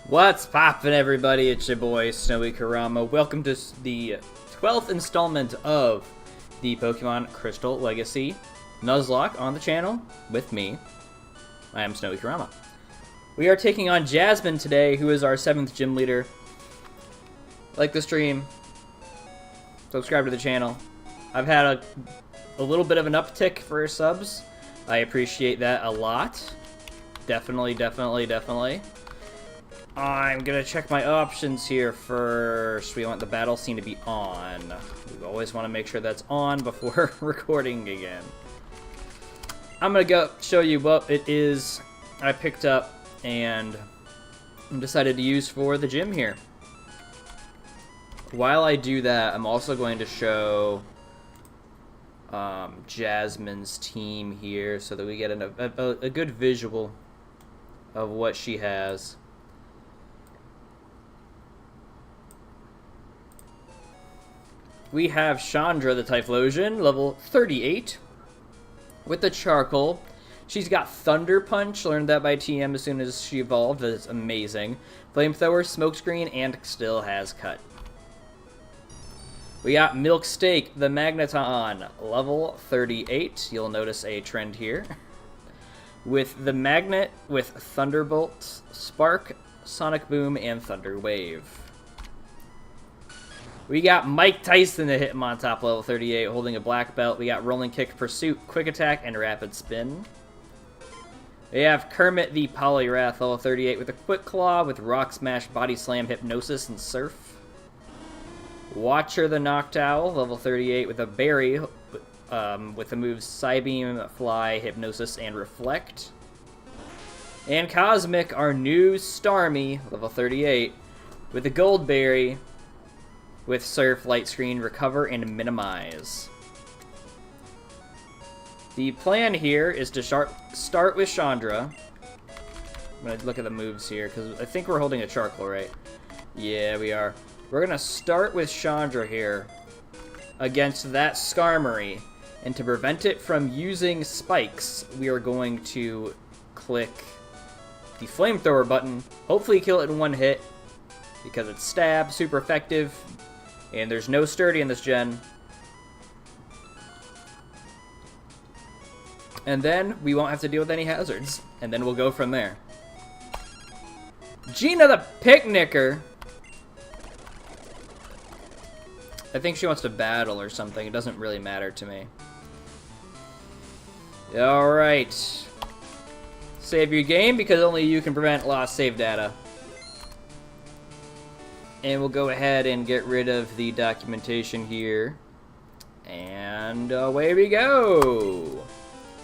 What's poppin', everybody? It's your boy Snowy Karama. Welcome to the 12th installment of the Pokemon Crystal Legacy Nuzlocke on the channel with me. I am Snowy Karama. We are taking on Jasmine today, who is our 7th gym leader. Like the stream, subscribe to the channel. I've had a little bit of an uptick for subs. I appreciate that a lot. Definitely. I'm gonna check my options here first. We want the battle scene to be on. We always want to make sure that's on before recording again. I'm gonna go show you what it is I picked up and decided to use for the gym here. While I do that, I'm also going to show Jasmine's team here so that we get a good visual of what she has. We have Chandra the Typhlosion, level 38, with the Charcoal. She's got Thunder Punch, learned that by TM as soon as she evolved. That's amazing. Flamethrower, Smokescreen, and still has Cut. We got Milk Steak, the Magneton, level 38. You'll notice a trend here. With the Magnet, with Thunderbolt, Spark, Sonic Boom, and Thunder Wave. We got Mike Tyson to hit him on top, level 38, holding a black belt. We got Rolling Kick, Pursuit, Quick Attack, and Rapid Spin. We have Kermit the Poliwrath, level 38, with a Quick Claw, with Rock Smash, Body Slam, Hypnosis, and Surf. Watcher the Noctowl, level 38, with a Berry, with the moves Psybeam, Fly, Hypnosis, and Reflect. And Cosmic, our new Starmie, level 38, with a Gold Berry, with Surf, Light Screen, Recover, and Minimize. The plan here is to start with Chandra. I'm going to look at the moves here, because I think we're holding a Charcoal, right? Yeah, we are. We're going to start with Chandra here against that Skarmory. And to prevent it from using spikes, we are going to click the Flamethrower button. Hopefully kill it in one hit, because it's stab, super effective. And there's no Sturdy in this gen. And then we won't have to deal with any hazards. And then we'll go from there. Gina the Picnicker. I think she wants to battle or something. It doesn't really matter to me. Alright. Save your game because only you can prevent lost save data. And we'll go ahead and get rid of the documentation here. And away we go!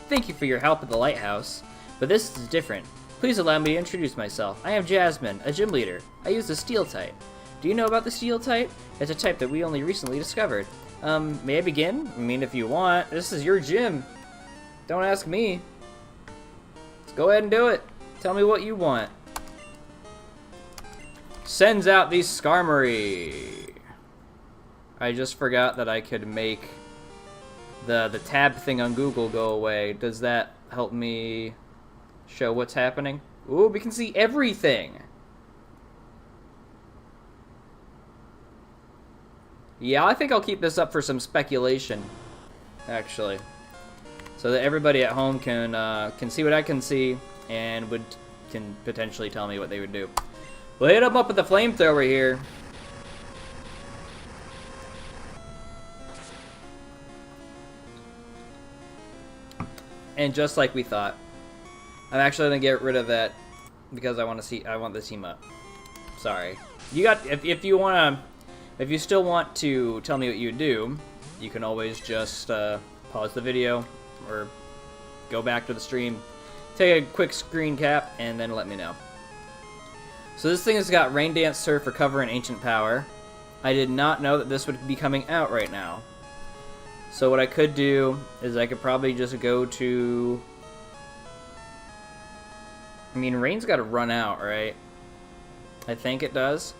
Thank you for your help at the lighthouse, but this is different. Please allow me to introduce myself. I am Jasmine, a gym leader. I use the Steel type. Do you know about the Steel type? It's a type that we only recently discovered. May I begin? I mean, if you want. This is your gym. Don't ask me. Let's go ahead and do it. Tell me what you want. Sends out the Skarmory. I just forgot that I could make the tab thing on Google go away. Does that help me show what's happening? Ooh, we can see everything. Yeah, I think I'll keep this up for some speculation, actually, so that everybody at home can see what I can see and can potentially tell me what they would do. We'll hit him up with the Flamethrower here. And just like we thought, I'm actually gonna get rid of that because I want the team up. Sorry. You got if you still want to tell me what you do, you can always just pause the video or go back to the stream, take a quick screen cap, and then let me know. So this thing has got Rain Dance, Surf, Recover, and Ancient Power. I did not know that this would be coming out right now. So what I could do is I could probably just go to... I mean, Rain's got to run out, right? I think it does.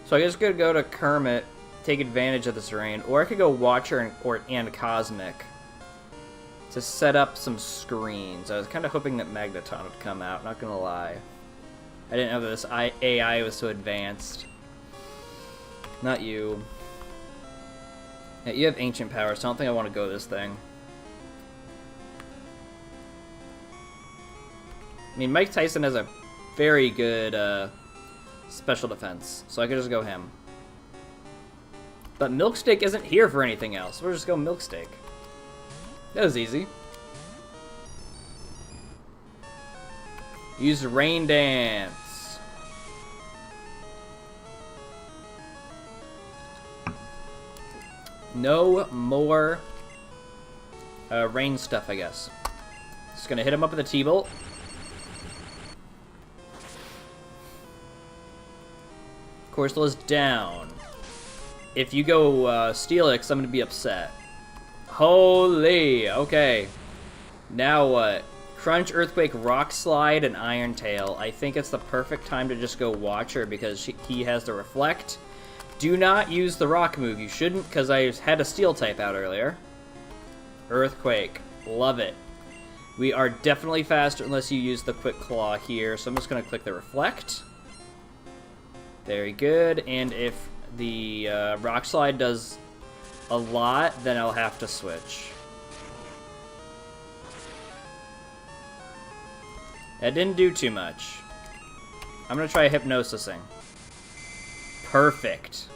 So I guess I could go to Kermit, take advantage of this Rain, or I could go Watcher and Cosmic. to set up some screens. I was kind of hoping that Magneton would come out, not gonna lie. I didn't know that this AI was so advanced. Not you. Yeah, you have ancient power, so I don't think I want to go this thing. I mean, Mike Tyson has a very good special defense, so I could just go him. But Milksteak isn't here for anything else. We'll just go Milksteak. That was easy. Use Rain Dance. No more rain stuff, I guess. Just gonna hit him up with a T-Bolt. Corsolas down. If you go Steelix, I'm gonna be upset. Holy, okay. Now what? Crunch, Earthquake, Rock Slide, and Iron Tail. I think it's the perfect time to just go Watcher because he has the Reflect. Do not use the Rock move. You shouldn't, because I had a Steel type out earlier. Earthquake. Love it. We are definitely faster unless you use the Quick Claw here, so I'm just going to click the Reflect. Very good, and if the Rock Slide does a lot, then I'll have to switch. That didn't do too much. I'm gonna try Hypnosising. Perfect.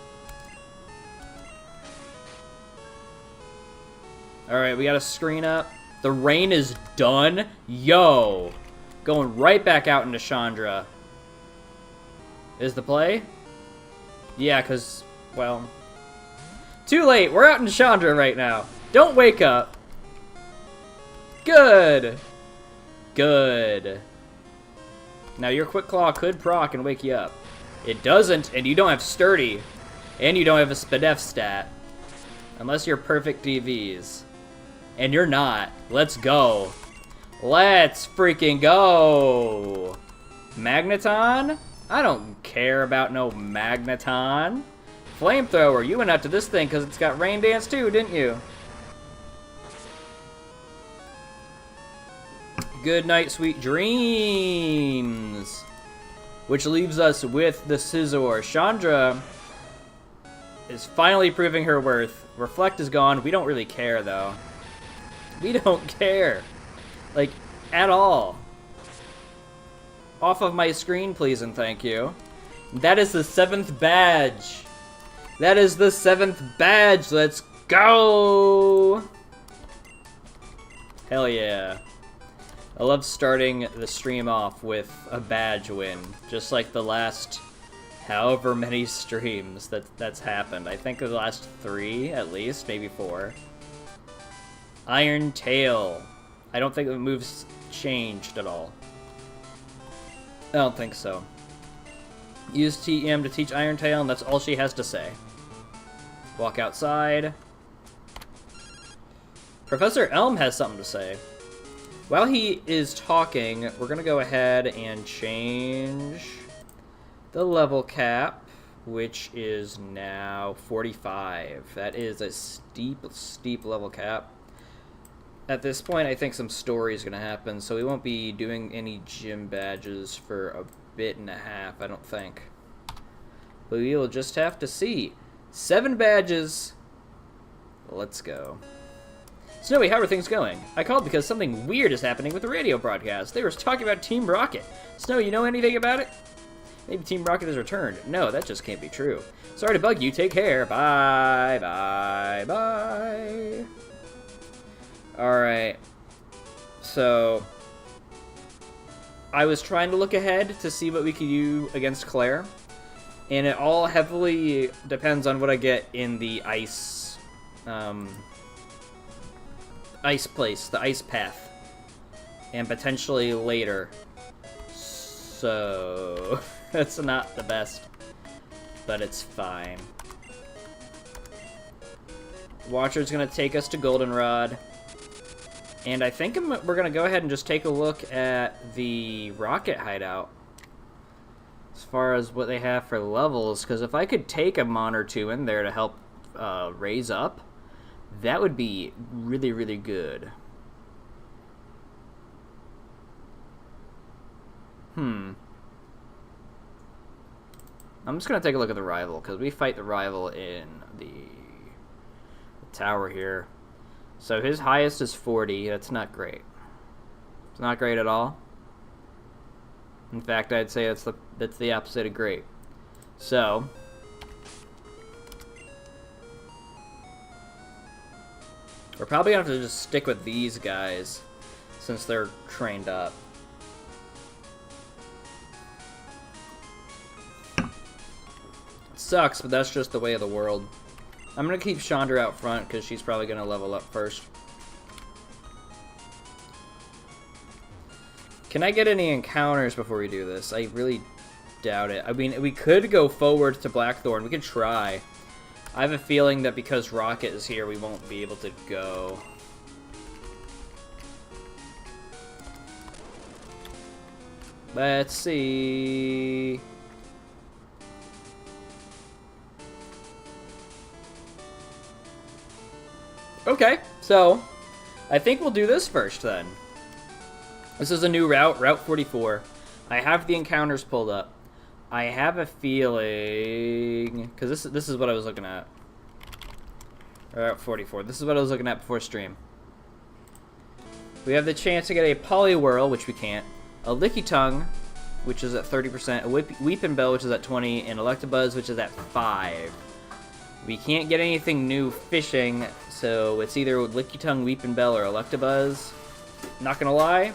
Alright, we got a screen up. The rain is done. Yo! Going right back out into Chandra. Is the play? Yeah, because, well... Too late! We're out in Chandra right now. Don't wake up. Good. Good. Now your Quick Claw could proc and wake you up. It doesn't, and you don't have Sturdy. And you don't have a Spadef stat. Unless you're perfect DVs. And you're not. Let's go. Let's freaking go. Magneton? I don't care about no Magneton. Flamethrower, you went out to this thing because it's got Rain Dance too, didn't you? Good night, sweet dreams. Which leaves us with the Scizor. Chandra is finally proving her worth. Reflect is gone. We don't really care, though. We don't care. Like, at all. Off of my screen, please and thank you. That is the 7th badge. That is the 7th badge. Let's go. Hell yeah. I love starting the stream off with a badge win, just like the last however many streams that's happened. I think the last 3, at least, maybe 4. Iron Tail. I don't think the move's changed at all. I don't think so. Use TM to teach Iron Tail, and that's all she has to say. Walk outside. Professor Elm has something to say. While he is talking, we're going to go ahead and change the level cap, which is now 45. That is a steep, steep level cap. At this point, I think some story is going to happen, so we won't be doing any gym badges for a bit and a half, I don't think. But we will just have to see. 7 badges. Let's go. Snowy, how are things going? I called because something weird is happening with the radio broadcast. They were talking about Team Rocket. Snowy, you know anything about it? Maybe Team Rocket has returned. No, that just can't be true. Sorry to bug you. Take care. Bye, bye, bye. Alright. So, I was trying to look ahead to see what we could do against Claire. And it all heavily depends on what I get in the ice... ice place, the ice path, and potentially later. So that's not the best, but it's fine. Watcher's gonna take us to Goldenrod, and I think we're gonna go ahead and just take a look at the Rocket hideout as far as what they have for levels, because if I could take a Mon or 2 in there to help raise up, that would be really, really good. I'm just going to take a look at the rival, because we fight the rival in the tower here. So his highest is 40. That's not great. It's not great at all. In fact, I'd say that's the opposite of great. So we're probably going to have to just stick with these guys since they're trained up. It sucks, but that's just the way of the world. I'm going to keep Chandra out front because she's probably going to level up first. Can I get any encounters before we do this? I really doubt it. I mean, we could go forward to Blackthorn. We could try. I have a feeling that because Rocket is here, we won't be able to go. Let's see. Okay, so I think we'll do this first then. This is a new route, Route 44. I have the encounters pulled up. I have a feeling, because this is what I was looking at. Route 44. This is what I was looking at before stream. We have the chance to get a Poliwhirl, which we can't. A Lickitung, which is at 30%. A Weepin' Bell, which is at 20, and Electabuzz, which is at 5. We can't get anything new fishing, so it's either Lickitung, Weepin' Bell, or Electabuzz. Not gonna lie,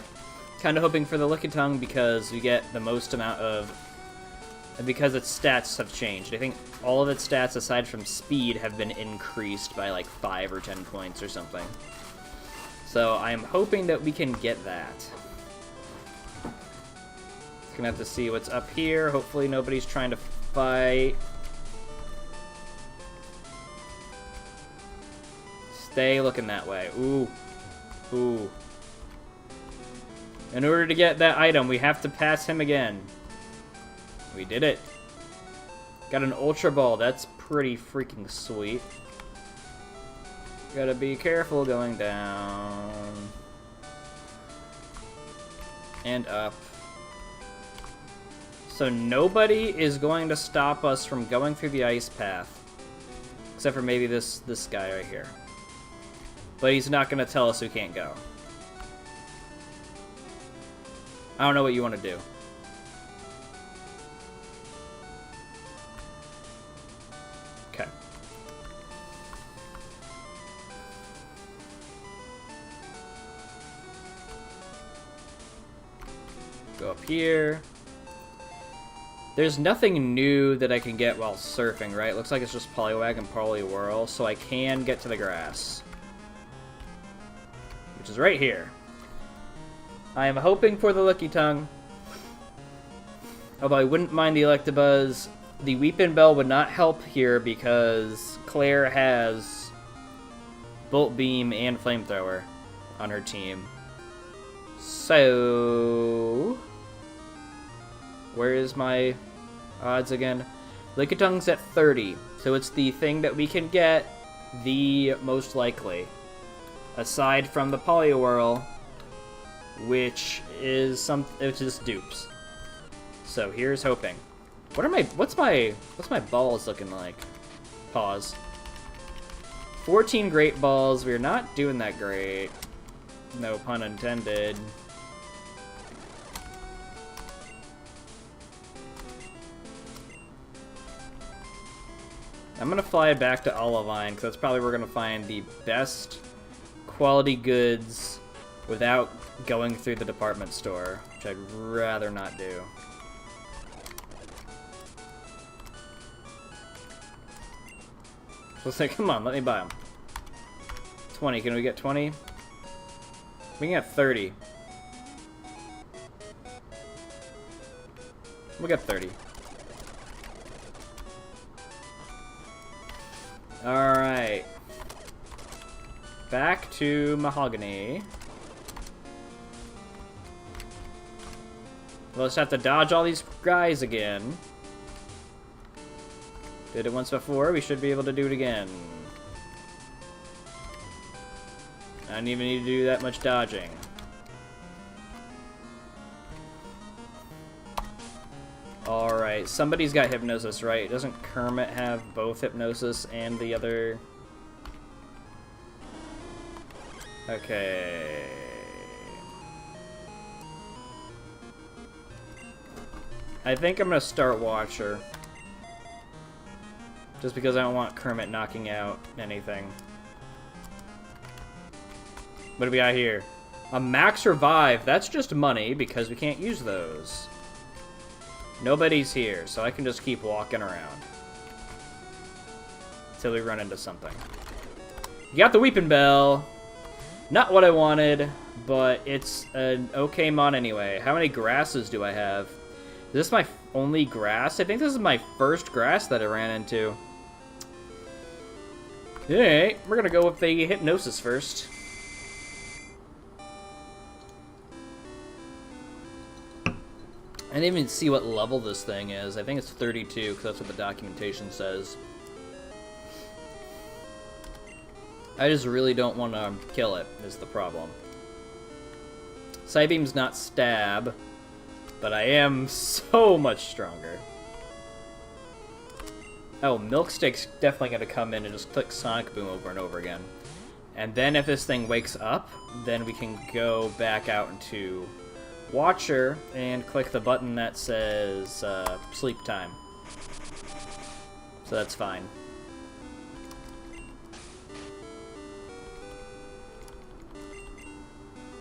kind of hoping for the Lickitung because we get the most amount of... because its stats have changed. I think all of its stats, aside from speed, have been increased by like 5 or 10 points or something. So I'm hoping that we can get that. Gonna have to see what's up here. Hopefully nobody's trying to fight. Stay looking that way. Ooh. Ooh. In order to get that item, we have to pass him again. We did it. Got an Ultra Ball. That's pretty freaking sweet. Gotta be careful going down. And up. So nobody is going to stop us from going through the ice path. Except for maybe this guy right here. But he's not going to tell us who can't go. I don't know what you want to do. Okay. Go up here. There's nothing new that I can get while surfing, right? Looks like it's just Poliwag and Poliwhirl, so I can get to the grass. Which is right here. I am hoping for the Lickitung. Although I wouldn't mind the Electabuzz. The Weepin' Bell would not help here because Claire has Bolt Beam and Flamethrower on her team. So... where is my odds again? Lickitung's at 30, so it's the thing that we can get the most likely. Aside from the Poliwhirl, which is Dupes. So here's hoping. What's my balls looking like? Pause. 14 great balls. We're not doing that great. No pun intended. I'm gonna fly back to Olivine because that's probably where we're gonna find the best quality goods without going through the department store, which I'd rather not do. Let's say, come on, let me buy them. 20, can we get 20? We can get 30. We'll get 30. Alright. Back to Mahogany. We'll just have to dodge all these guys again. Did it once before, we should be able to do it again. I don't even need to do that much dodging. Alright, somebody's got hypnosis, right? Doesn't Kermit have both hypnosis and the other... Okay... I think I'm gonna start Watcher. Just because I don't want Kermit knocking out anything. What do we got here? A max revive. That's just money because we can't use those. Nobody's here, so I can just keep walking around. Till we run into something. You got the Weeping Bell. Not what I wanted, but it's an okay mon anyway. How many grasses do I have? Is this my only grass? I think this is my first grass that I ran into. Alright, we're gonna go with the hypnosis first. I didn't even see what level this thing is. I think it's 32, because that's what the documentation says. I just really don't want to kill it, is the problem. Psybeam's not stab, but I am so much stronger. Oh, Milkstick's definitely going to come in and just click Sonic Boom over and over again. And then if this thing wakes up, then we can go back out into Watcher and click the button that says sleep time. So that's fine.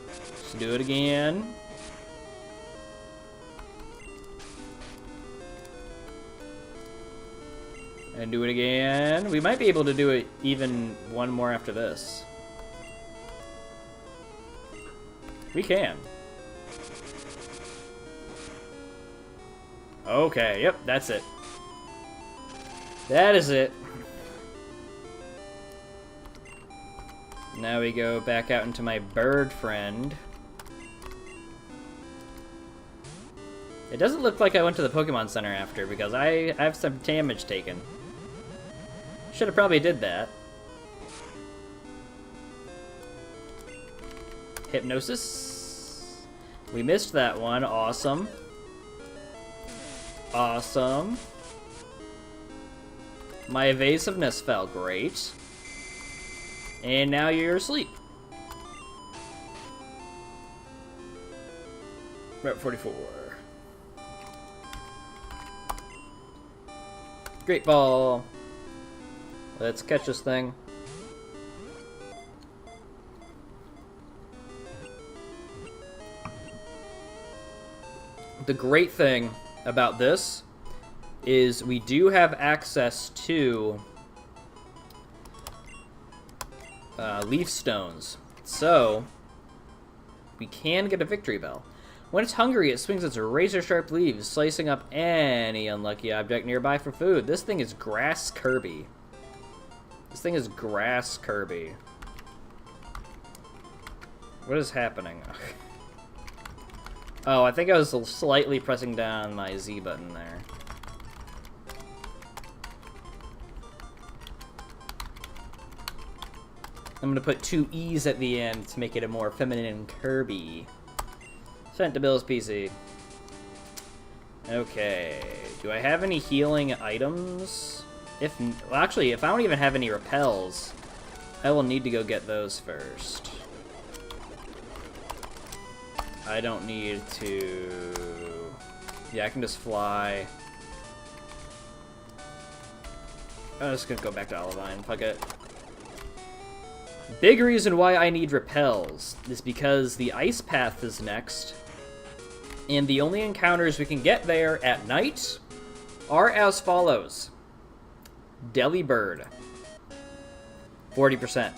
Let's do it again. And do it again. We might be able to do it even one more after this. We can. Okay, yep, that's it. That is it. Now we go back out into my bird friend. It doesn't look like I went to the Pokemon Center after, because I have some damage taken. Should have probably did that. Hypnosis. We missed that one. Awesome. Awesome. My evasiveness fell. Great. And now you're asleep. Route 44. Great ball. Let's catch this thing. The great thing about this is we do have access to leaf stones, so we can get a victory bell. When it's hungry, it swings its razor-sharp leaves, slicing up any unlucky object nearby for food. This thing is Grass Kirby. This thing is Grass Kirby. What is happening? Oh, I think I was slightly pressing down my Z button there. I'm gonna put two E's at the end to make it a more feminine Kirby. Sent to Bill's PC. Okay. Do I have any healing items? Well, actually, if I don't even have any repels, I will need to go get those first. I don't need to... Yeah, I can just fly. I'm just gonna go back to Olivine. Fuck it. Big reason why I need repels is because the ice path is next, and the only encounters we can get there at night are as follows. Delibird, 40%.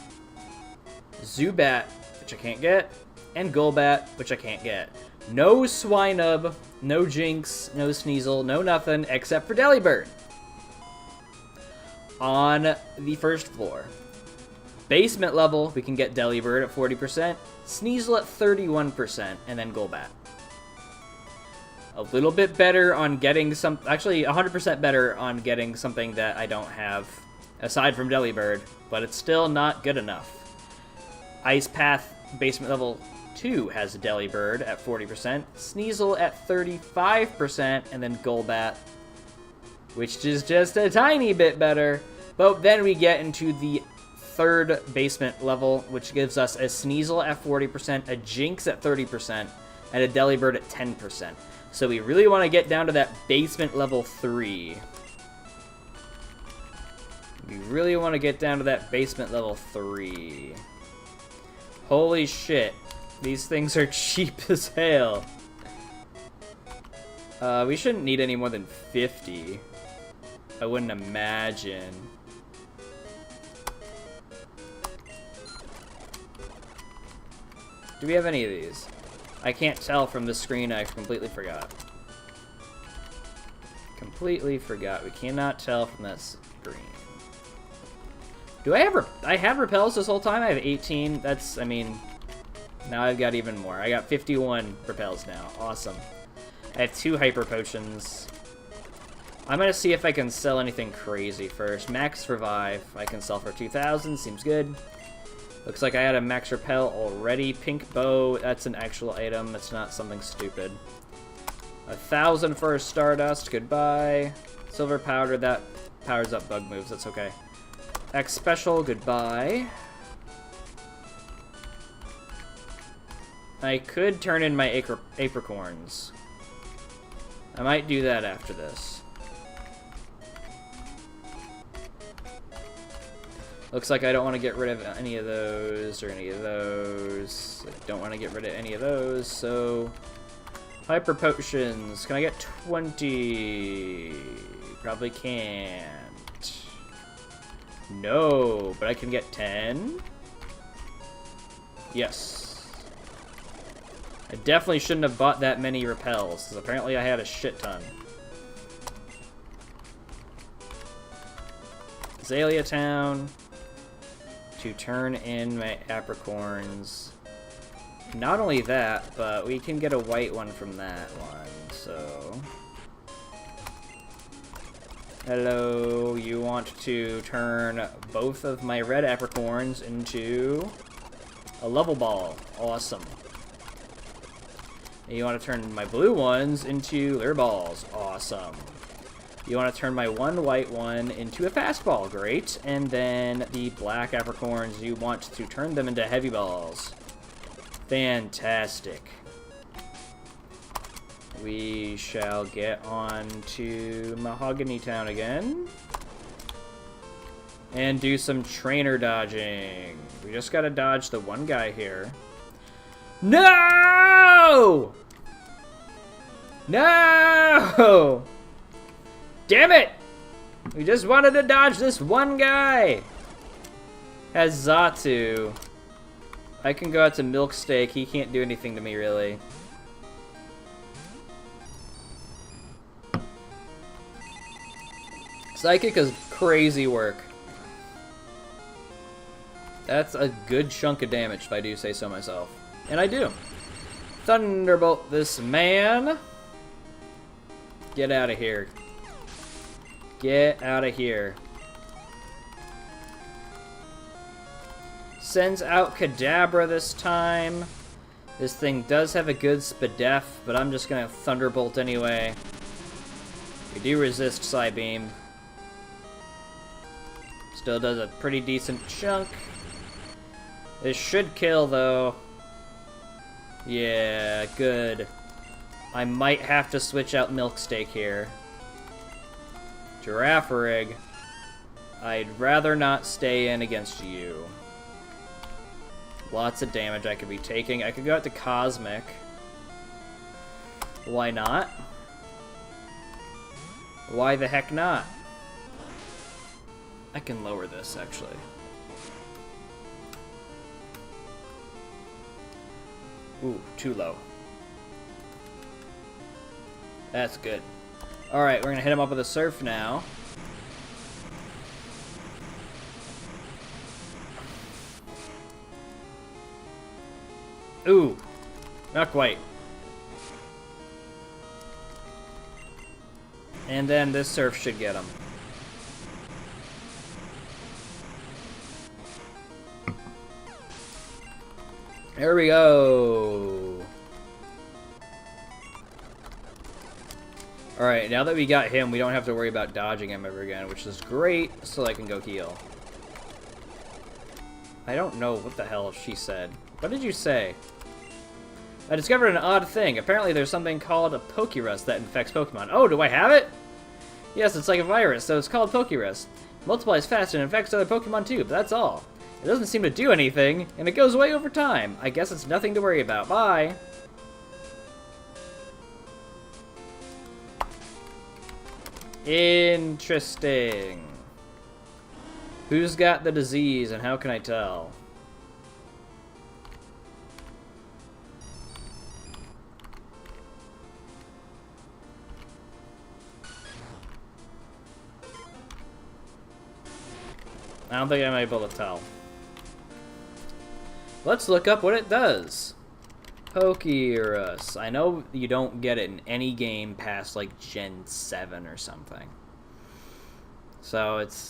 Zubat, which I can't get, and Golbat, which I can't get. No Swinub, no Jinx, no Sneasel, no nothing except for Delibird. On the first floor. Basement level, we can get Delibird at 40%, Sneasel at 31%, and then Golbat. A little bit better on getting some... Actually, 100% better on getting something that I don't have, aside from Delibird, but it's still not good enough. Ice Path Basement Level 2 has Delibird at 40%, Sneasel at 35%, and then Golbat which is just a tiny bit better. But then we get into the third basement level, which gives us a Sneasel at 40%, a Jinx at 30%, and a Delibird at 10%. So we really want to get down to that basement level 3. We really want to get down to that basement level 3. Holy shit. These things are cheap as hell. We shouldn't need any more than 50. I wouldn't imagine. Do we have any of these? I can't tell from the screen. I completely forgot. Completely forgot. We cannot tell from that screen. Do I have I have repels this whole time? I have 18. That's, I mean, now I've got even more. I got 51 repels now. Awesome. I have 2 hyper potions. I'm gonna see if I can sell anything crazy first. Max revive. I can sell for 2,000. Seems good. Looks like I had a max repel already. Pink bow. That's an actual item. That's not something stupid. 1,000 for a Stardust. Goodbye. Silver powder. That powers up bug moves. That's okay. X special. Goodbye. I could turn in my apricorns. I might do that after this. Looks like I don't want to get rid of any of those or any of those. I don't want to get rid of any of those, so... Hyper potions. Can I get 20? Probably can't. No, but I can get 10? Yes. I definitely shouldn't have bought that many repels, because apparently I had a shit ton. Azalea Town. To turn in my apricorns. Not only that, but we can get a white one from that one, so... Hello, you want to turn both of my red apricorns into a level ball. Awesome. And you want to turn my blue ones into their balls. Awesome. You want to turn my one white one into a fastball. Great. And then the black apricorns, you want to turn them into heavy balls. Fantastic. We shall get on to Mahogany Town again. And do some trainer dodging. We just gotta dodge the one guy here. No! No! Damn it! We just wanted to dodge this one guy! Has Xatu. I can go out to Milksteak. He can't do anything to me, really. Psychic is crazy work. That's a good chunk of damage, if I do say so myself. And I do. Thunderbolt this man. Get out of here. Get out of here. Sends out Kadabra this time. This thing does have a good Spadef, but I'm just gonna Thunderbolt anyway. We do resist Psybeam. Still does a pretty decent chunk. This should kill, though. Yeah, good. I might have to switch out Milksteak here. Girafarig. I'd rather not stay in against you. Lots of damage I could be taking. I could go out to Cosmic. Why not? Why the heck not? I can lower this, actually. Ooh, too low. That's good. Alright, we're gonna hit him up with a Surf now. Ooh, not quite. And then this Surf should get him. There we go. Alright, now that we got him, we don't have to worry about dodging him ever again, which is great, so I can go heal. I don't know what the hell she said. What did you say? I discovered an odd thing. Apparently there's something called a Pokérus that infects Pokemon. Oh, do I have it? Yes, it's like a virus, so it's called Pokérus. It multiplies fast and infects other Pokemon too, but that's all. It doesn't seem to do anything, and it goes away over time. I guess it's nothing to worry about. Bye! Interesting. Who's got the disease and how can I tell? I don't think I'm able to tell. Let's look up what it does. Pokérus. I know you don't get it in any game past like Gen 7 or something. So it's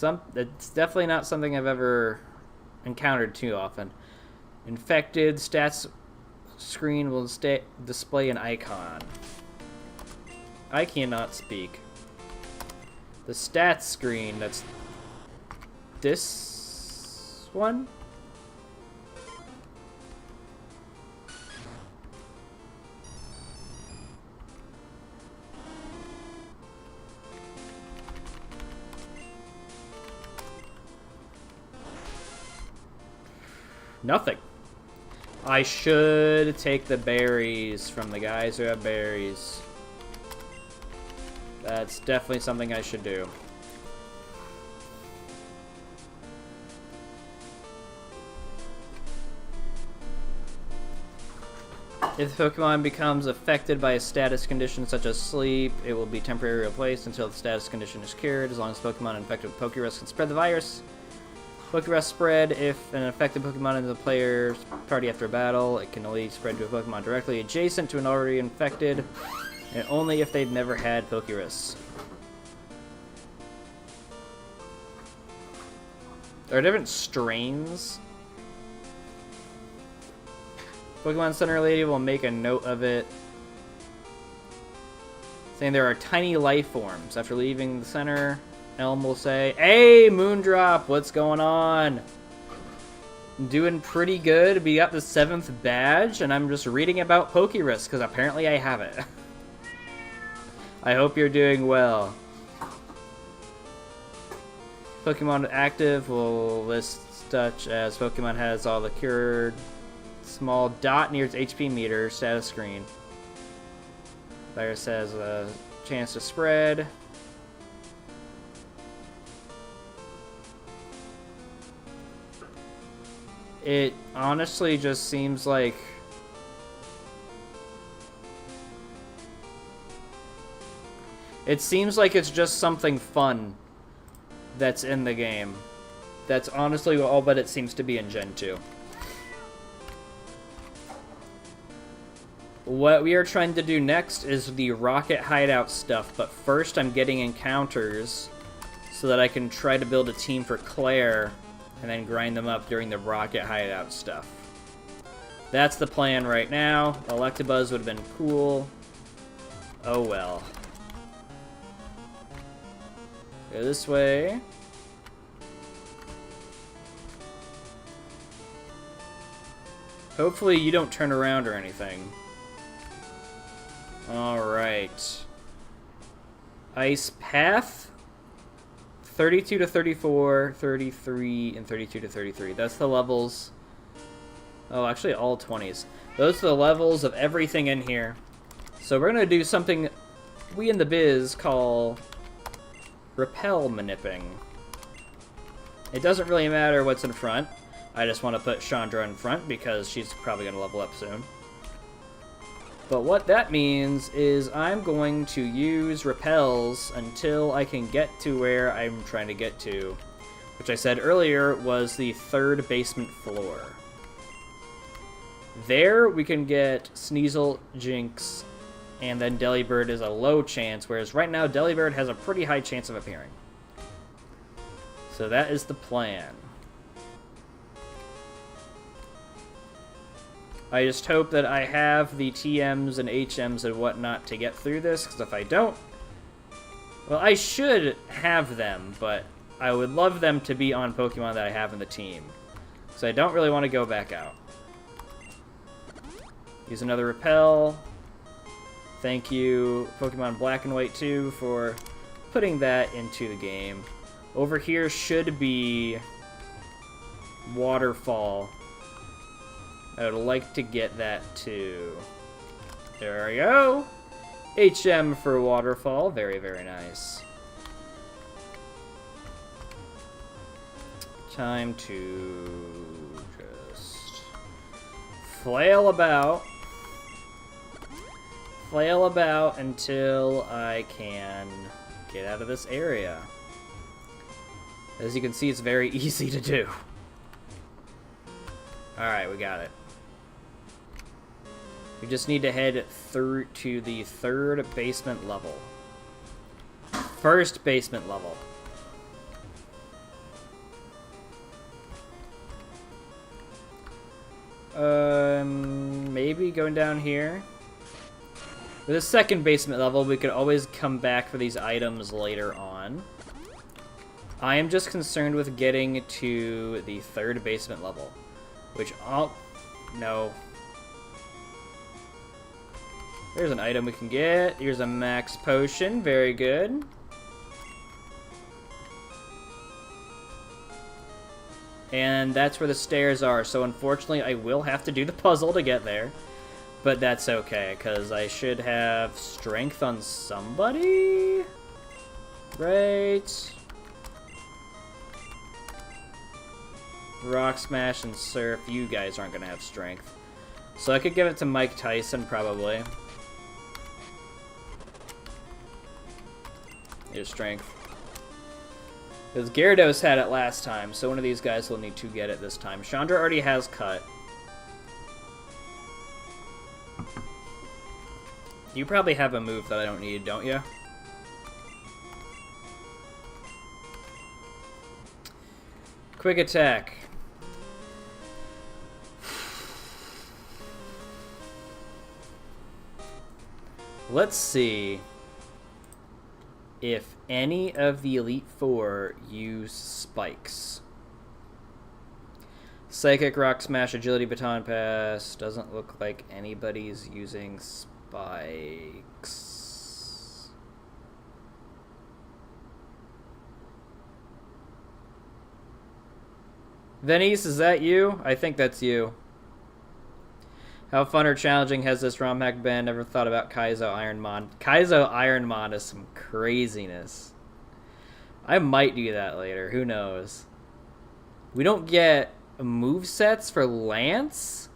definitely not something I've ever encountered too often. Infected stats screen will display an icon. I cannot speak. The stats screen, that's this one? Nothing. I should take the berries from the guys who have berries. That's definitely something I should do. If the Pokemon becomes affected by a status condition such as sleep, it will be temporarily replaced until the status condition is cured. As long as Pokemon infected with Pokérus can spread the virus. Pokérus spread if an affected Pokemon is the player's party after a battle. It can only spread to a Pokemon directly adjacent to an already infected, and only if they've never had Pokérus. There are different strains. Pokemon Center Lady will make a note of it, saying there are tiny life forms. After leaving the center, Elm will say, "Hey, Moondrop, what's going on? I'm doing pretty good. We got the 7th badge, and I'm just reading about Pokérus, because apparently I have it." I hope you're doing well. Pokemon active will list such as Pokemon has all the cured. Small dot near its HP meter status screen. Virus has a chance to spread. It honestly just seems like it's just something fun that's in the game. That's honestly all but it seems to be in Gen 2. What we are trying to do next is the rocket hideout stuff, but first I'm getting encounters so that I can try to build a team for Claire and then grind them up during the rocket hideout stuff. That's the plan right now. Electabuzz would have been cool. Oh well. Go this way. Hopefully you don't turn around or anything. Alright. Ice Path. 32 to 34, 33, and 32 to 33. That's the levels. Oh, actually all 20s. Those are the levels of everything in here. So we're going to do something we in the biz call repel manipping. It doesn't really matter what's in front. I just want to put Chandra in front because she's probably going to level up soon. But what that means is I'm going to use repels until I can get to where I'm trying to get to, which I said earlier was the 3rd basement floor. There we can get Sneasel, Jinx, and then Delibird is a low chance, whereas right now Delibird has a pretty high chance of appearing. So that is the plan. I just hope that I have the TMs and HMs and whatnot to get through this, because if I don't, Well, I should have them, but I would love them to be on Pokemon that I have in the team. So I don't really want to go back out. Use another Repel. Thank you, Pokemon Black and White 2, for putting that into the game. Over here should be Waterfall. I would like to get that too. There we go. HM for Waterfall. Very, very nice. Time to just flail about. Flail about until I can get out of this area. As you can see, it's very easy to do. Alright, we got it. We just need to head through to the third basement level. First basement level. Maybe going down here. With the second basement level, we could always come back for these items later on. I am just concerned with getting to the third basement level. Which, oh, no. There's an item we can get. Here's a max potion. Very good. And that's where the stairs are. So unfortunately, I will have to do the puzzle to get there. But that's okay, because I should have strength on somebody. Right. Rock Smash and Surf. You guys aren't going to have strength. So I could give it to Mike Tyson, probably. Here's strength. Because Gyarados had it last time, so one of these guys will need to get it this time. Chandra already has cut. You probably have a move that I don't need, don't you? Quick attack. Let's see if any of the Elite Four use spikes. Psychic, Rock Smash, Agility, Baton Pass. Doesn't look like anybody's using spikes. Venice, is that you? I think that's you. How fun or challenging has this ROM hack been? Never thought about Kaizo Ironmon. Kaizo Ironmon is some craziness. I might do that later. Who knows? We don't get movesets for Lance?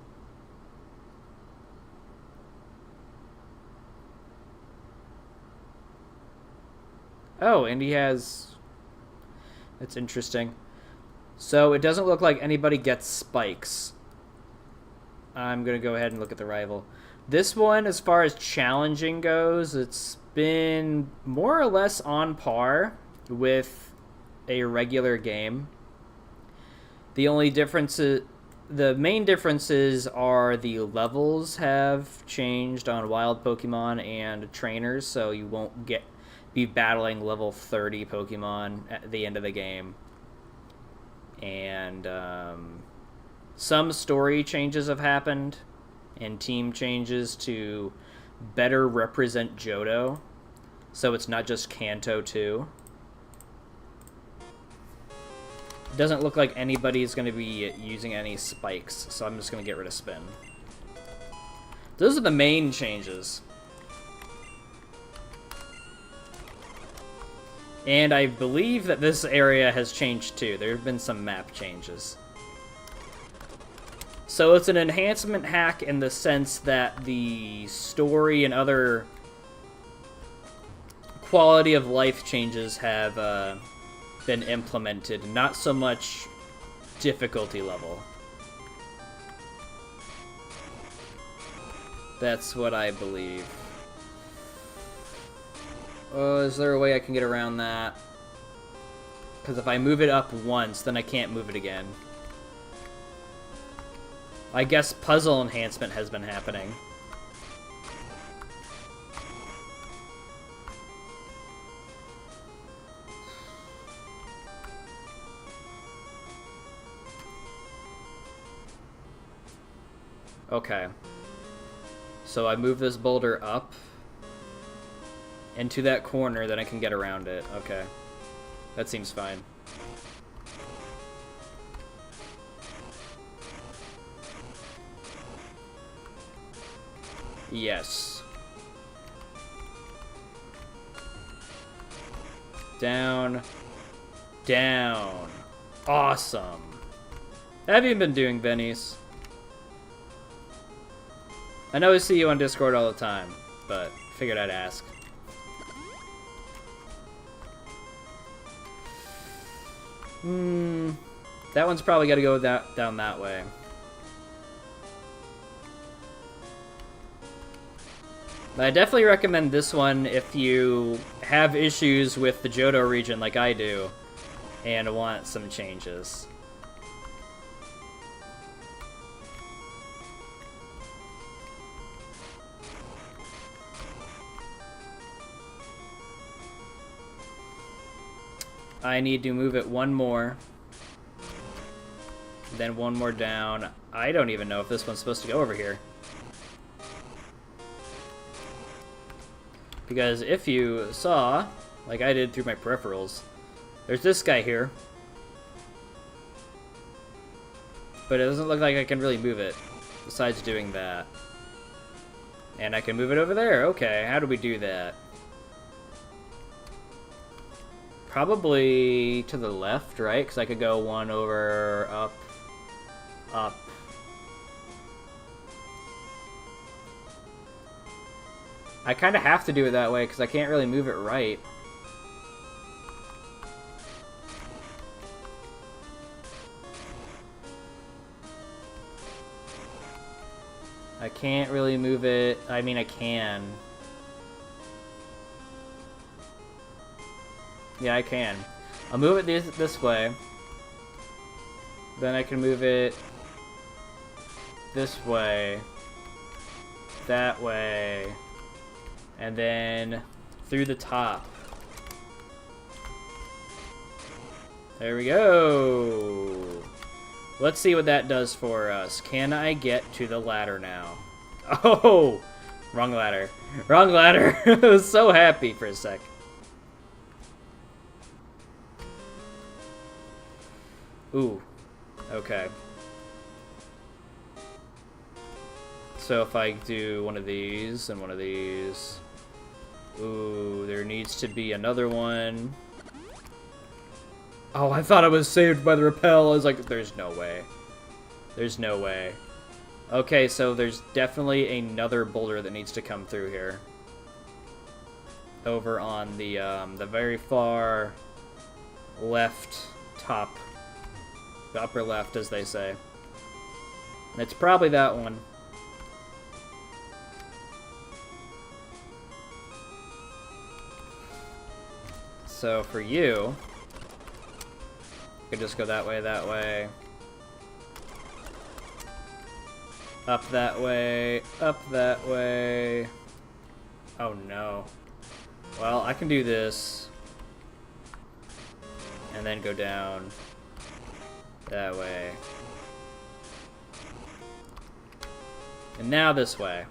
Oh, and he has... That's interesting. So it doesn't look like anybody gets spikes. I'm going to go ahead and look at the rival. This one, as far as challenging goes, it's been more or less on par with a regular game. The only differences, the main differences are the levels have changed on wild Pokemon and trainers, so you won't be battling level 30 Pokemon at the end of the game. And some story changes have happened, and team changes to better represent Johto, so it's not just Kanto 2. It doesn't look like anybody's going to be using any spikes, so I'm just going to get rid of Spin. Those are the main changes. And I believe that this area has changed too. There have been some map changes. So it's an enhancement hack in the sense that the story and other quality of life changes have been implemented, not so much difficulty level. That's what I believe. Oh, is there a way I can get around that? Because if I move it up once, then I can't move it again. I guess puzzle enhancement has been happening. Okay. So I move this boulder up into that corner, then I can get around it. Okay. That seems fine. Yes. Down. Down. Awesome. How have you been doing, Bennies? I know I see you on Discord all the time, but figured I'd ask. That one's probably got to go down that way. But I definitely recommend this one if you have issues with the Johto region like I do and want some changes. I need to move it one more. Then one more down. I don't even know if this one's supposed to go over here. Because if you saw, like I did through my peripherals, there's this guy here. But it doesn't look like I can really move it, besides doing that. And I can move it over there. Okay, how do we do that? Probably to the left, right? Because I could go one over, up, up. I kind of have to do it that way because I can't really move it right. I can't really move it. I mean, I can. Yeah, I can. I'll move it this way. Then I can move it this way. That way. And then through the top. There we go. Let's see what that does for us. Can I get to the ladder now? Oh! Wrong ladder. Wrong ladder. I was so happy for a sec. Ooh. Okay. So if I do one of these and one of these... Ooh, there needs to be another one. Oh, I thought I was saved by the rappel. I was like, there's no way. There's no way. Okay, so there's definitely another boulder that needs to come through here. Over on the very far left top. The upper left, as they say. It's probably that one. So for you, you could just go that way, up that way, up that way. Oh no. Well, I can do this. And then go down that way. And now this way.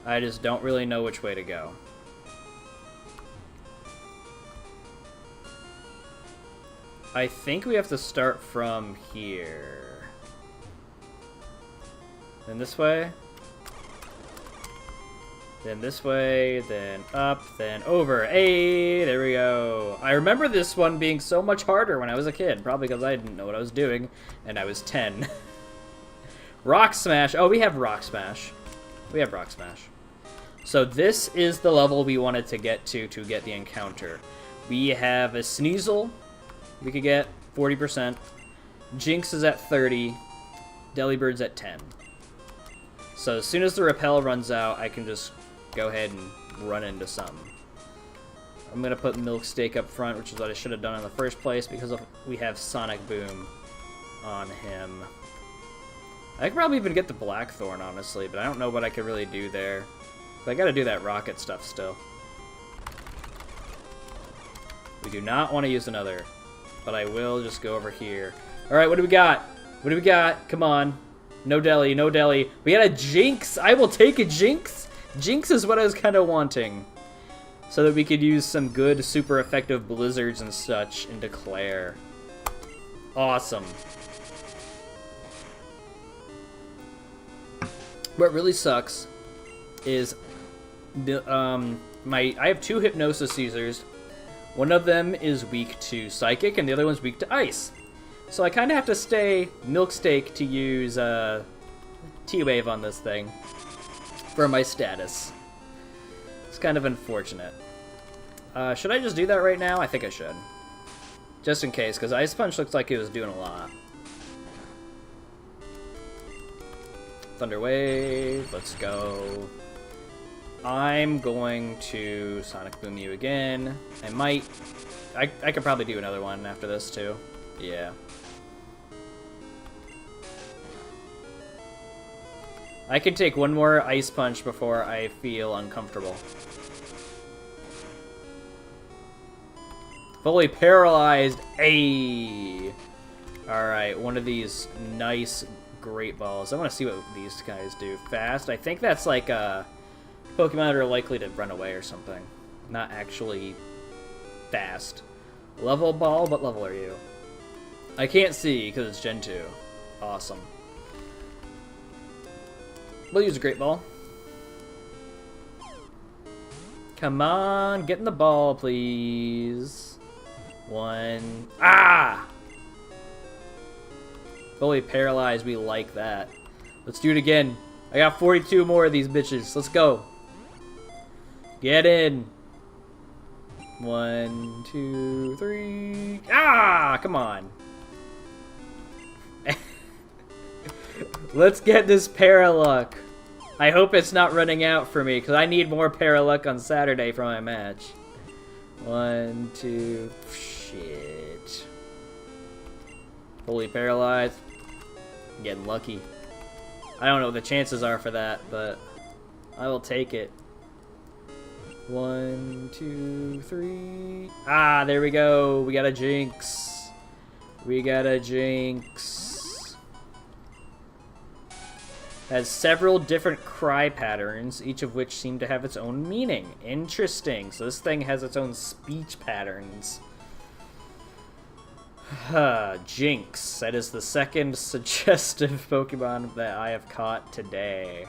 I just don't really know which way to go. I think we have to start from here. Then this way. Then this way, then up, then over. Hey, there we go. I remember this one being so much harder when I was a kid, probably because I didn't know what I was doing, and I was 10. Rock Smash. Oh, we have Rock Smash. We have Rock Smash. So this is the level we wanted to get to get the encounter. We have a Sneasel. We could get 40%. Jinx is at 30. Delibird's at 10. So as soon as the repel runs out, I can just go ahead and run into some. I'm going to put Milk Steak up front, which is what I should have done in the first place, because we have Sonic Boom on him. I could probably even get the Blackthorn, honestly, but I don't know what I could really do there. So I got to do that rocket stuff still. We do not want to use another, but I will just go over here. Alright, what do we got? What do we got? Come on. No deli, no deli. We got a Jinx. I will take a Jinx. Jinx is what I was kind of wanting. So that we could use some good, super effective blizzards and such and declare. Awesome. What really sucks is I have 2 Hypnosis users. One of them is weak to Psychic, and the other one's weak to Ice. So I kind of have to stay Milk Steak to use T-Wave on this thing for my status. It's kind of unfortunate. Should I just do that right now? I think I should. Just in case, because Ice Punch looks like it was doing a lot. Thunder Wave, let's go. I'm going to Sonic Boom you again. I could probably do another one after this too. Yeah. I can take one more Ice Punch before I feel uncomfortable. Fully paralyzed. Ayy. Alright, one of these nice Great Balls. I want to see what these guys do. Fast. I think that's like Pokemon that are likely to run away or something. Not actually fast. Level Ball? What level are you? I can't see because it's Gen 2. Awesome. We'll use a Great Ball. Come on, get in the ball, please. 1. Ah! Fully paralyzed, we like that. Let's do it again. I got 42 more of these bitches. Let's go. Get in. 1, 2, 3. Ah! Come on. Let's get this Paraluck. I hope it's not running out for me, because I need more Paraluck on Saturday for my match. 1, 2... Shit. Fully paralyzed. Getting lucky. I don't know what the chances are for that, but I will take it. 1, 2, 3... Ah, there we go. We got a Jinx. We got a Jinx. Has several different cry patterns, each of which seem to have its own meaning. Interesting. So this thing has its own speech patterns. Jinx. That is the second suggestive Pokemon that I have caught today.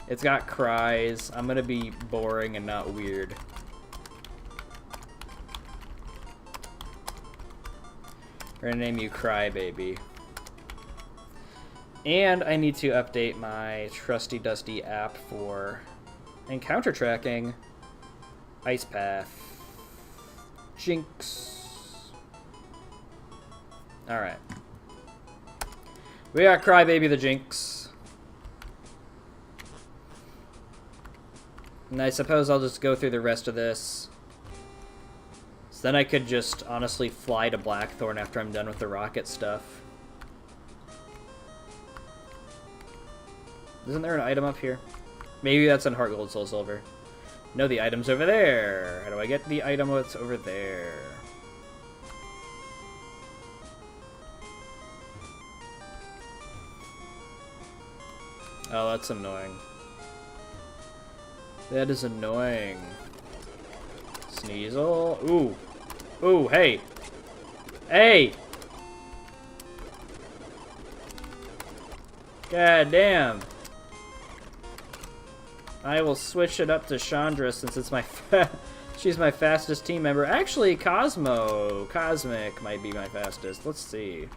It's got cries. I'm gonna be boring and not weird. We're gonna name you Crybaby. And I need to update my trusty dusty app for encounter tracking. Ice Path. Jinx. Alright. We got Crybaby the Jinx. And I suppose I'll just go through the rest of this. So then I could just honestly fly to Blackthorn after I'm done with the rocket stuff. Isn't there an item up here? Maybe that's in Heart Gold Soul Silver. No, the item's over there. How do I get the item that's over there? Oh, that's annoying. That is annoying. Sneasel. Ooh. Ooh, hey. Hey! God damn. I will switch it up to Chandra since it's my she's my fastest team member. Actually, Cosmic might be my fastest. Let's see.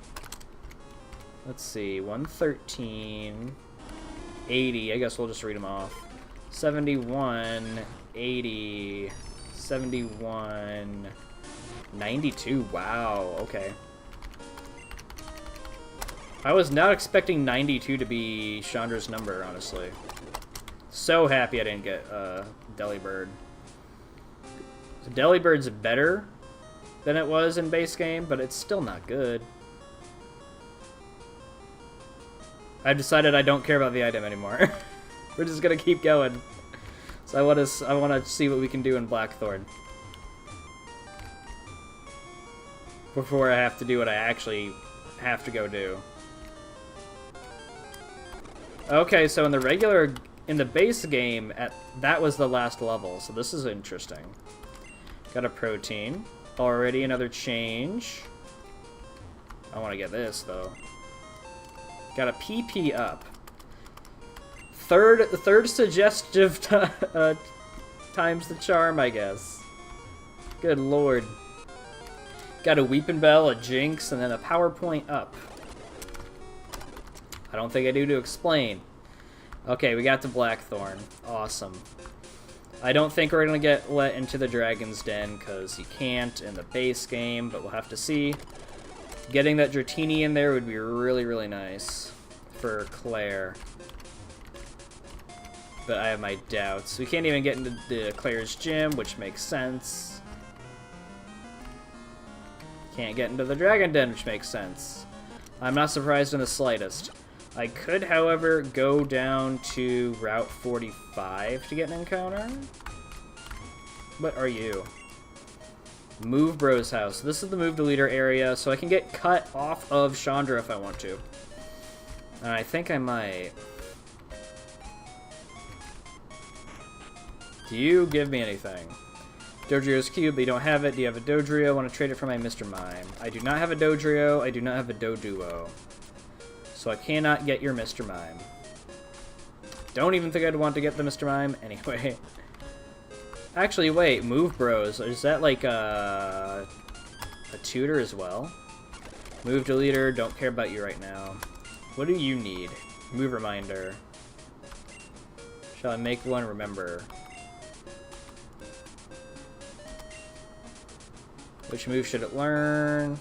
Let's see. 113. 80. I guess we'll just read them off. 71. 80. 71. 92. Wow. Okay. I was not expecting 92 to be Chandra's number, honestly. So happy I didn't get Delibird. So Delibird's better than it was in base game, but it's still not good. I've decided I don't care about the item anymore. We're just gonna keep going. So I want to see what we can do in Blackthorn before I have to do what I actually have to go do. Okay, so in the base game, that was the last level, so this is interesting. Got a protein. Already another change. I want to get this, though. Got a PP up. Third suggestive times the charm, I guess. Good lord. Got a Weeping Bell, a Jinx, and then a PowerPoint up. I don't think I do to explain. Okay, we got to Blackthorn. Awesome. I don't think we're going to get let into the Dragon's Den, because you can't in the base game, but we'll have to see. Getting that Dratini in there would be really, really nice for Claire. But I have my doubts. We can't even get into the Claire's gym, which makes sense. Can't get into the Dragon Den, which makes sense. I'm not surprised in the slightest. I could, however, go down to Route 45 to get an encounter. What are you? Move Bro's house. This is the move to leader area, so I can get cut off of Chandra if I want to. And I think I might. Do you give me anything? Dodrio's cube, but you don't have it. Do you have a Dodrio? I want to trade it for my Mr. Mime. I do not have a Dodrio. I do not have a Doduo. So I cannot get your Mr. Mime. Don't even think I'd want to get the Mr. Mime anyway. Actually, wait. Move Bros. Is that like a tutor as well? Move to leader. Don't care about you right now. What do you need? Move reminder. Shall I make one remember? Which move should it learn?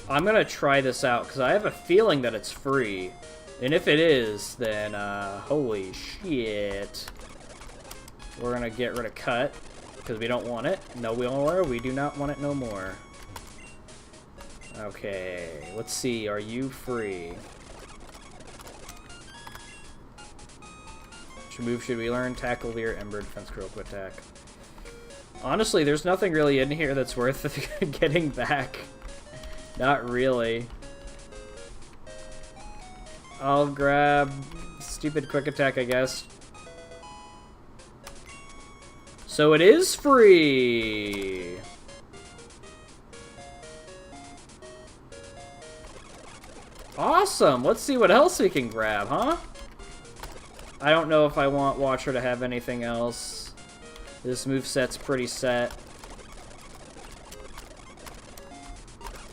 I'm gonna try this out because I have a feeling that it's free, and if it is, then holy shit, we're gonna get rid of cut because we don't want it. No more. We do not want it no more. Okay, let's see. Are you free? Which move should we learn? Tackle, Leer, Ember, Defense, Curl, Quick Attack. Honestly, there's nothing really in here that's worth getting back. Not really. I'll grab stupid Quick Attack, I guess. So it is free! Awesome! Let's see what else we can grab, huh? I don't know if I want Watcher to have anything else. This moveset's pretty set.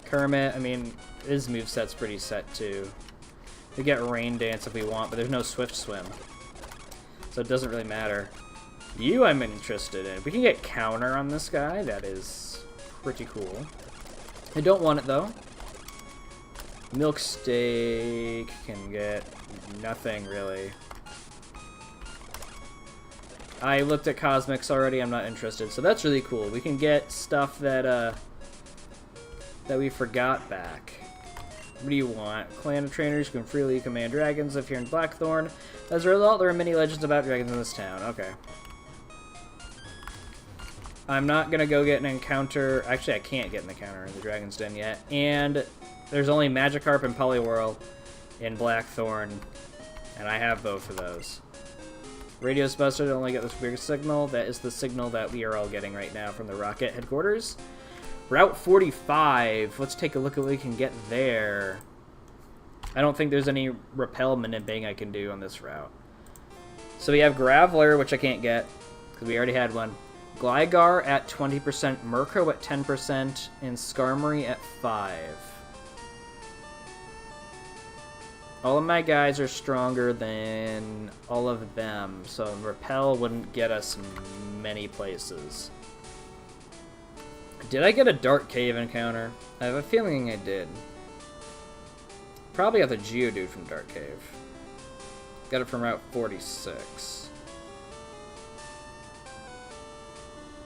Kermit, I mean, his moveset's pretty set too. We get Rain Dance if we want, but there's no Swift Swim. So it doesn't really matter. You I'm interested in. We can get Counter on this guy. That is pretty cool. I don't want it though. Milk Steak can get nothing really. I looked at Cosmics already. I'm not interested. So that's really cool. We can get stuff that that we forgot back. What do you want? Clan of Trainers can freely command dragons if you're in Blackthorn. As a result, there are many legends about dragons in this town. Okay. I'm not gonna go get an encounter. Actually, I can't get an encounter in the Dragon's Den yet. And there's only Magikarp and Poliwhirl in Blackthorn, and I have both of those. Radio's busted to only get this weird signal. That is the signal that we are all getting right now from the Rocket headquarters. Route 45. Let's take a look at what we can get there. I don't think there's any repel Minimbang I can do on this route. So we have Graveler, which I can't get, because we already had one. Gligar at 20%, Murkrow at 10%, and Skarmory at 5%. All of my guys are stronger than all of them, so Repel wouldn't get us many places. Did I get a Dark Cave encounter? I have a feeling I did. Probably got the Geodude from Dark Cave. Got it from Route 46.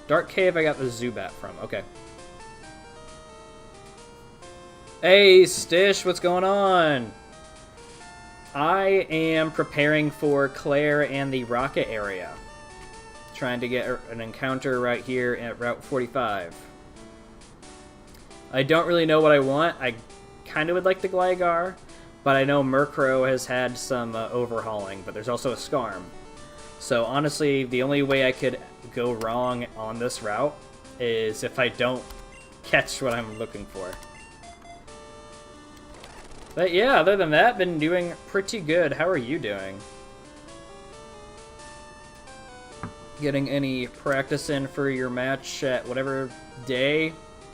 Dark Cave I got the Zubat from, okay. Hey, Stish, what's going on? I am preparing for Claire and the rocket area. Trying to get an encounter right here at Route 45. I don't really know what I want. I kind of would like the Gligar, but I know Murkrow has had some overhauling, but there's also a Scarm. So honestly, the only way I could go wrong on this route is if I don't catch what I'm looking for. But yeah, other than that, been doing pretty good. How are you doing? Getting any practice in for your match at whatever day?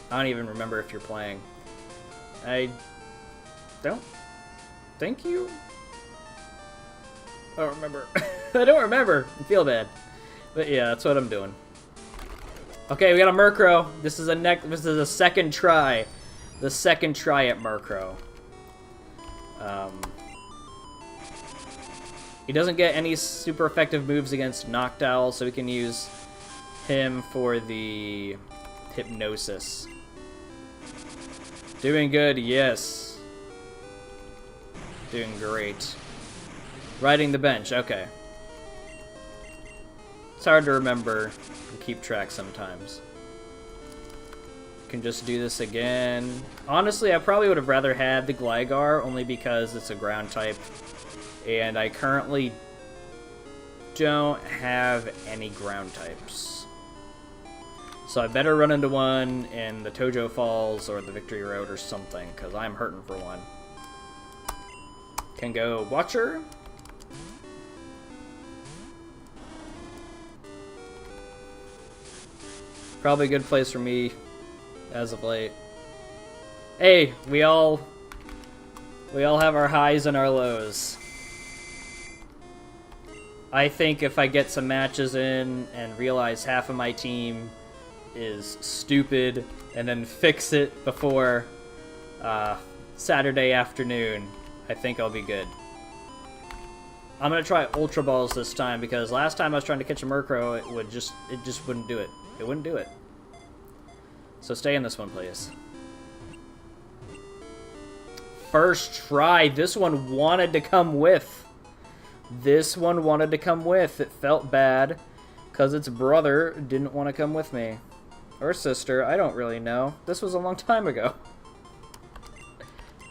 I don't even remember if you're playing. I don't think you... I don't remember. I don't remember. I feel bad. But yeah, that's what I'm doing. Okay, we got a Murkrow. This is a second try. The second try at Murkrow. He doesn't get any super effective moves against Noctowl, so we can use him for the Hypnosis. Doing good, yes. Doing great. Riding the bench, okay. It's hard to remember and keep track sometimes. Can just do this again. Honestly, I probably would have rather had the Gligar, only because it's a ground type. And I currently don't have any ground types. So I better run into one in the Tojo Falls or the Victory Road or something, because I'm hurting for one. Can go Watcher. Probably a good place for me as of late. Hey, we all have our highs and our lows. I think if I get some matches in and realize half of my team is stupid and then fix it before Saturday afternoon, I think I'll be good. I'm gonna try Ultra Balls this time because last time I was trying to catch a Murkrow, it just wouldn't do it. It wouldn't do it. So stay in this one, please. First try. This one wanted to come with. This one wanted to come with. It felt bad because its brother didn't want to come with me. Or sister. I don't really know. This was a long time ago.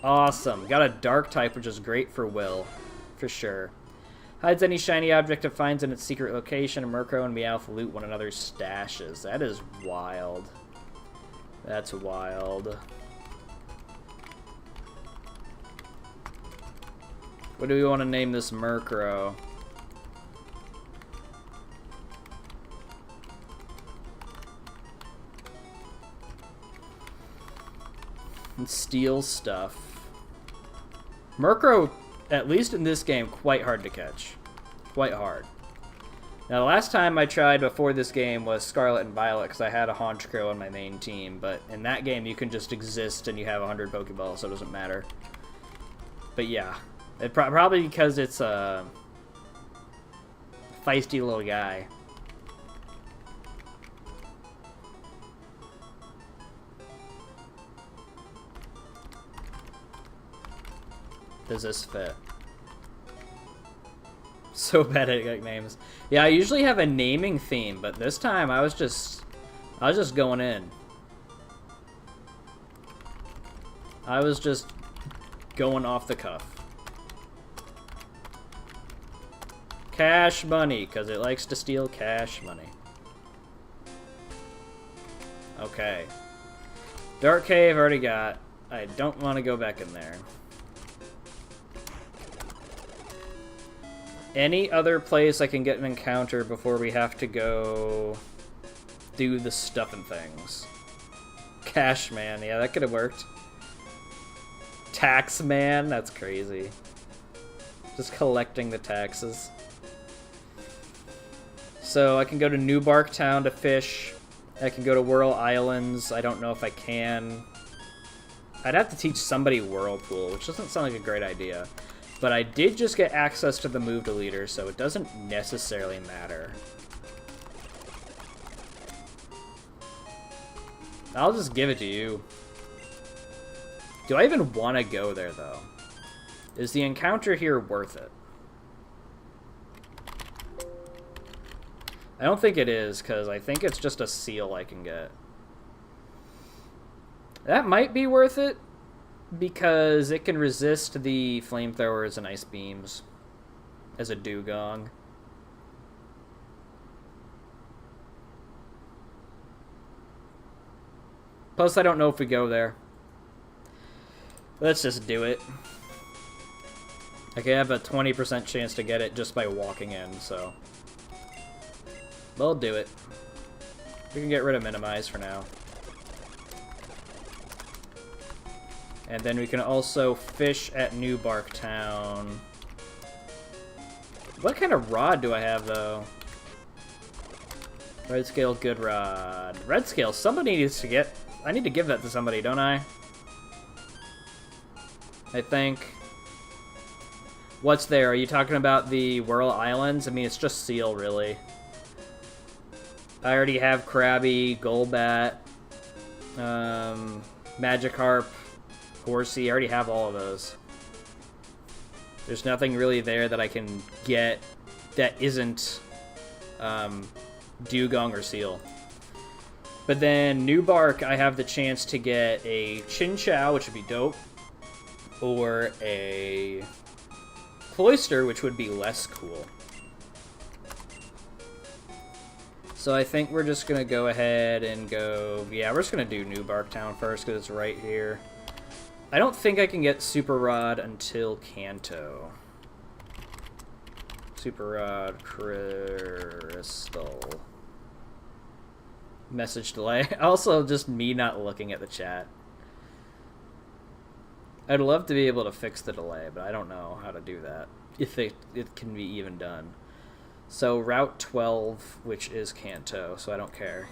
Awesome. Got a dark type, which is great for Will. For sure. Hides any shiny object it finds in its secret location. Murkrow and Meowth loot one another's stashes. That is wild. That's wild. What do we want to name this Murkrow? And steal stuff. Murkrow, at least in this game, quite hard to catch. Quite hard. Now, the last time I tried before this game was Scarlet and Violet, because I had a Honchkrow on my main team, but in that game you can just exist and you have 100 Pokeballs, so it doesn't matter. But yeah, probably because it's a feisty little guy. Does this fit? So bad at names. Yeah, I usually have a naming theme, but this time I was just going in. I was just going off the cuff. Cash money, because it likes to steal cash money. Okay. Dark Cave already got. I don't want to go back in there. Any other place I can get an encounter before we have to go do the stuff and things? Cash Man, yeah, that could have worked. Tax Man, that's crazy. Just collecting the taxes. So I can go to New Bark Town to fish. I can go to Whirl Islands. I don't know if I can. I'd have to teach somebody Whirlpool, which doesn't sound like a great idea. But I did just get access to the move deleter, so it doesn't necessarily matter. I'll just give it to you. Do I even want to go there, though? Is the encounter here worth it? I don't think it is, because I think it's just a seal I can get. That might be worth it, because it can resist the flamethrowers and ice beams as a dugong. Plus, I don't know if we go there. Let's just do it. I have a 20% chance to get it just by walking in, so... we'll do it. We can get rid of minimize for now. And then we can also fish at New Bark Town. What kind of rod do I have, though? Red scale, good rod. Red scale, somebody needs to get... I need to give that to somebody, don't I? I think. What's there? Are you talking about the Whirl Islands? I mean, it's just seal, really. I already have Krabby, Golbat, Magikarp, Horsey. I already have all of those. There's nothing really there that I can get that isn't Dugong or Seal. But then New Bark, I have the chance to get a Chinchou, which would be dope, or a Cloyster, which would be less cool. So I think we're just going to go ahead and go... yeah, we're just going to do New Bark Town first because it's right here. I don't think I can get Super Rod until Kanto. Super Rod, Crystal. Message delay. Also, just me not looking at the chat. I'd love to be able to fix the delay, but I don't know how to do that. If it can be even done. So, Route 12, which is Kanto, so I don't care.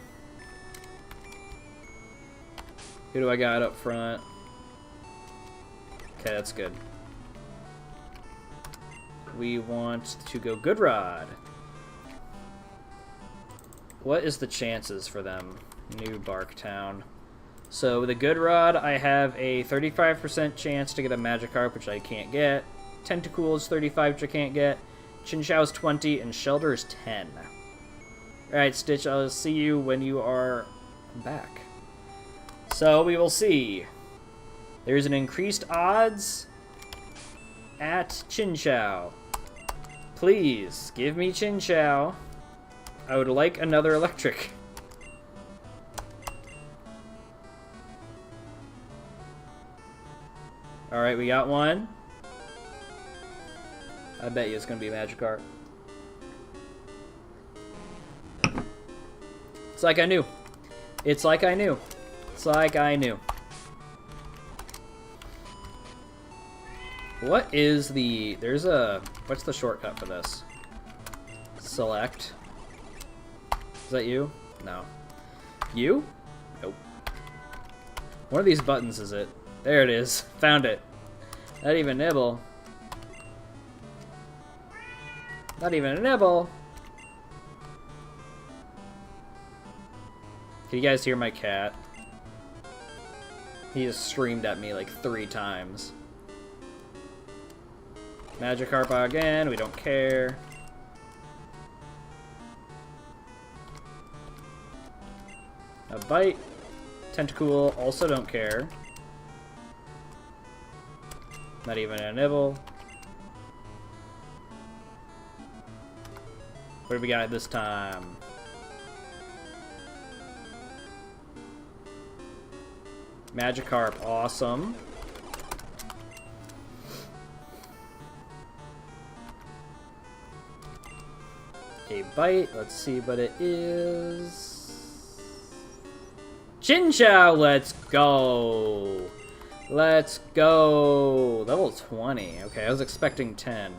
Who do I got up front? Okay, that's good. We want to go Good Rod. What is the chances for them? New Bark Town. So with a Good Rod, I have a 35% chance to get a Magikarp, which I can't get. Tentacool is 35, which I can't get. Chinchou is 20, and Shelter is 10. Alright, Stitch, I'll see you when you are back. So we will see. There's an increased odds at Chinchou. Please, give me Chinchou. I would like another electric. Alright, we got one. I bet you it's going to be a Magikarp. It's like I knew. It's like I knew. It's like I knew. What is the... there's a... what's the shortcut for this? Select. Is that you? No. You? Nope. One of these buttons is it. There it is. Found it. Not even nibble. Not even a nibble. Can you guys hear my cat? He just screamed at me like 3 times. Magikarp again. We don't care. A bite. Tentacool, also don't care. Not even a nibble. What do we got this time? Magikarp, awesome. A bite, let's see what it is. Chinchou, let's go! Let's go! Level 20. Okay, I was expecting 10.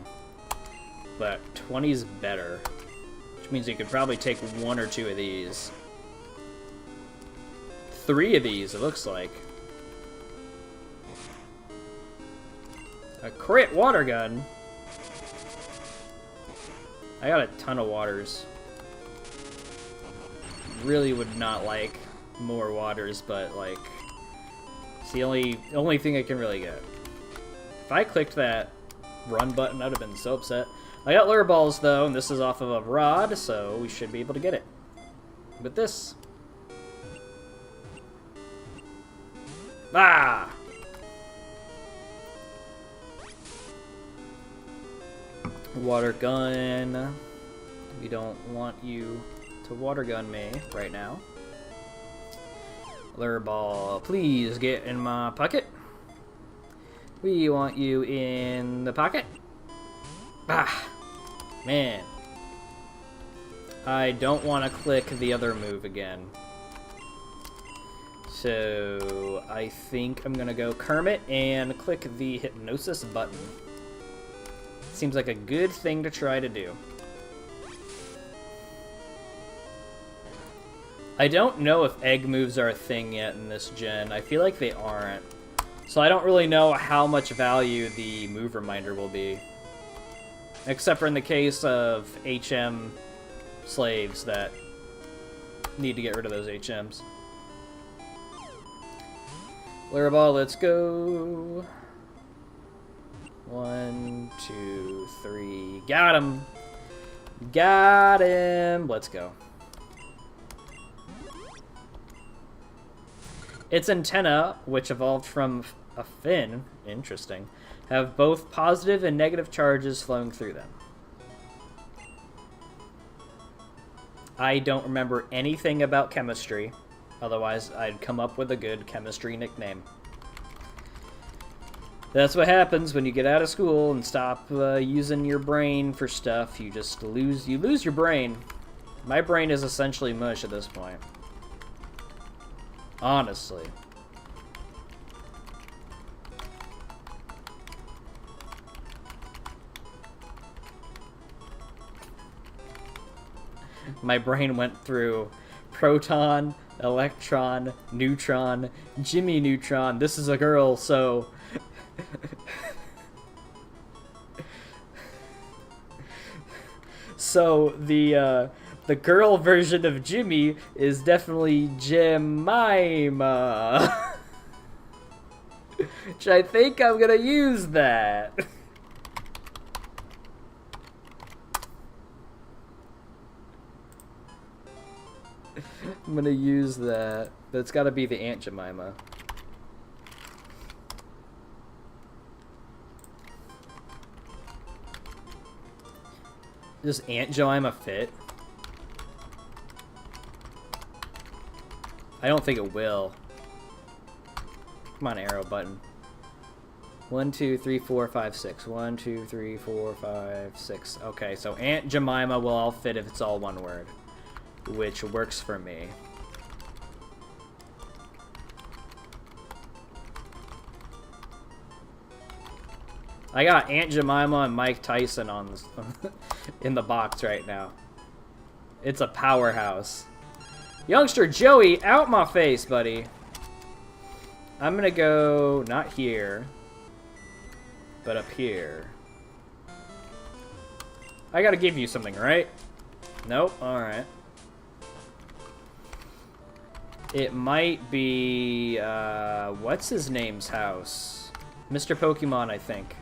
But 20's better. Which means you could probably take 1 or 2 of these. 3 of these, it looks like. A crit water gun? I got a ton of waters. Really would not like more waters, but like It's the only thing I can really get. If I clicked that run button, I'd have been so upset. I got lure balls though, and this is off of a rod, so we should be able to get it. With this. Ah! Water gun. We don't want you to water gun me right now. Lure ball, please get in my pocket. We want you in the pocket. Ah, man. I don't want to click the other move again. So I think I'm gonna go Kermit and click the hypnosis button. Seems like a good thing to try to do. I don't know if egg moves are a thing yet in this gen. I feel like they aren't. So I don't really know how much value the move reminder will be. Except for in the case of HM slaves that need to get rid of those HMs. Lure ball, let's go. 1, 2, 3. Got him. Got him. Let's go. Its antenna, which evolved from a fin, interesting, have both positive and negative charges flowing through them. I don't remember anything about chemistry, otherwise I'd come up with a good chemistry nickname. That's what happens when you get out of school and stop using your brain for stuff. You just lose your brain. My brain is essentially mush at this point. Honestly. My brain went through proton, electron, neutron, Jimmy Neutron. This is a girl, so... So the girl version of Jimmy is definitely Jemima. Which I think I'm gonna use that. I'm gonna use that. But it's gotta be the Aunt Jemima. Does Aunt Jemima fit? I don't think it will. Come on, arrow button. 1, 2, 3, 4, 5, 6. 1, 2, 3, 4, 5, 6. Okay, so Aunt Jemima will all fit if it's all one word, which works for me. I got Aunt Jemima and Mike Tyson on this, in the box right now. It's a powerhouse. Youngster Joey, out my face, buddy. I'm gonna go, not here, but up here. I gotta give you something, right? Nope, alright. It might be, what's his name's house? Mr. Pokemon, I think.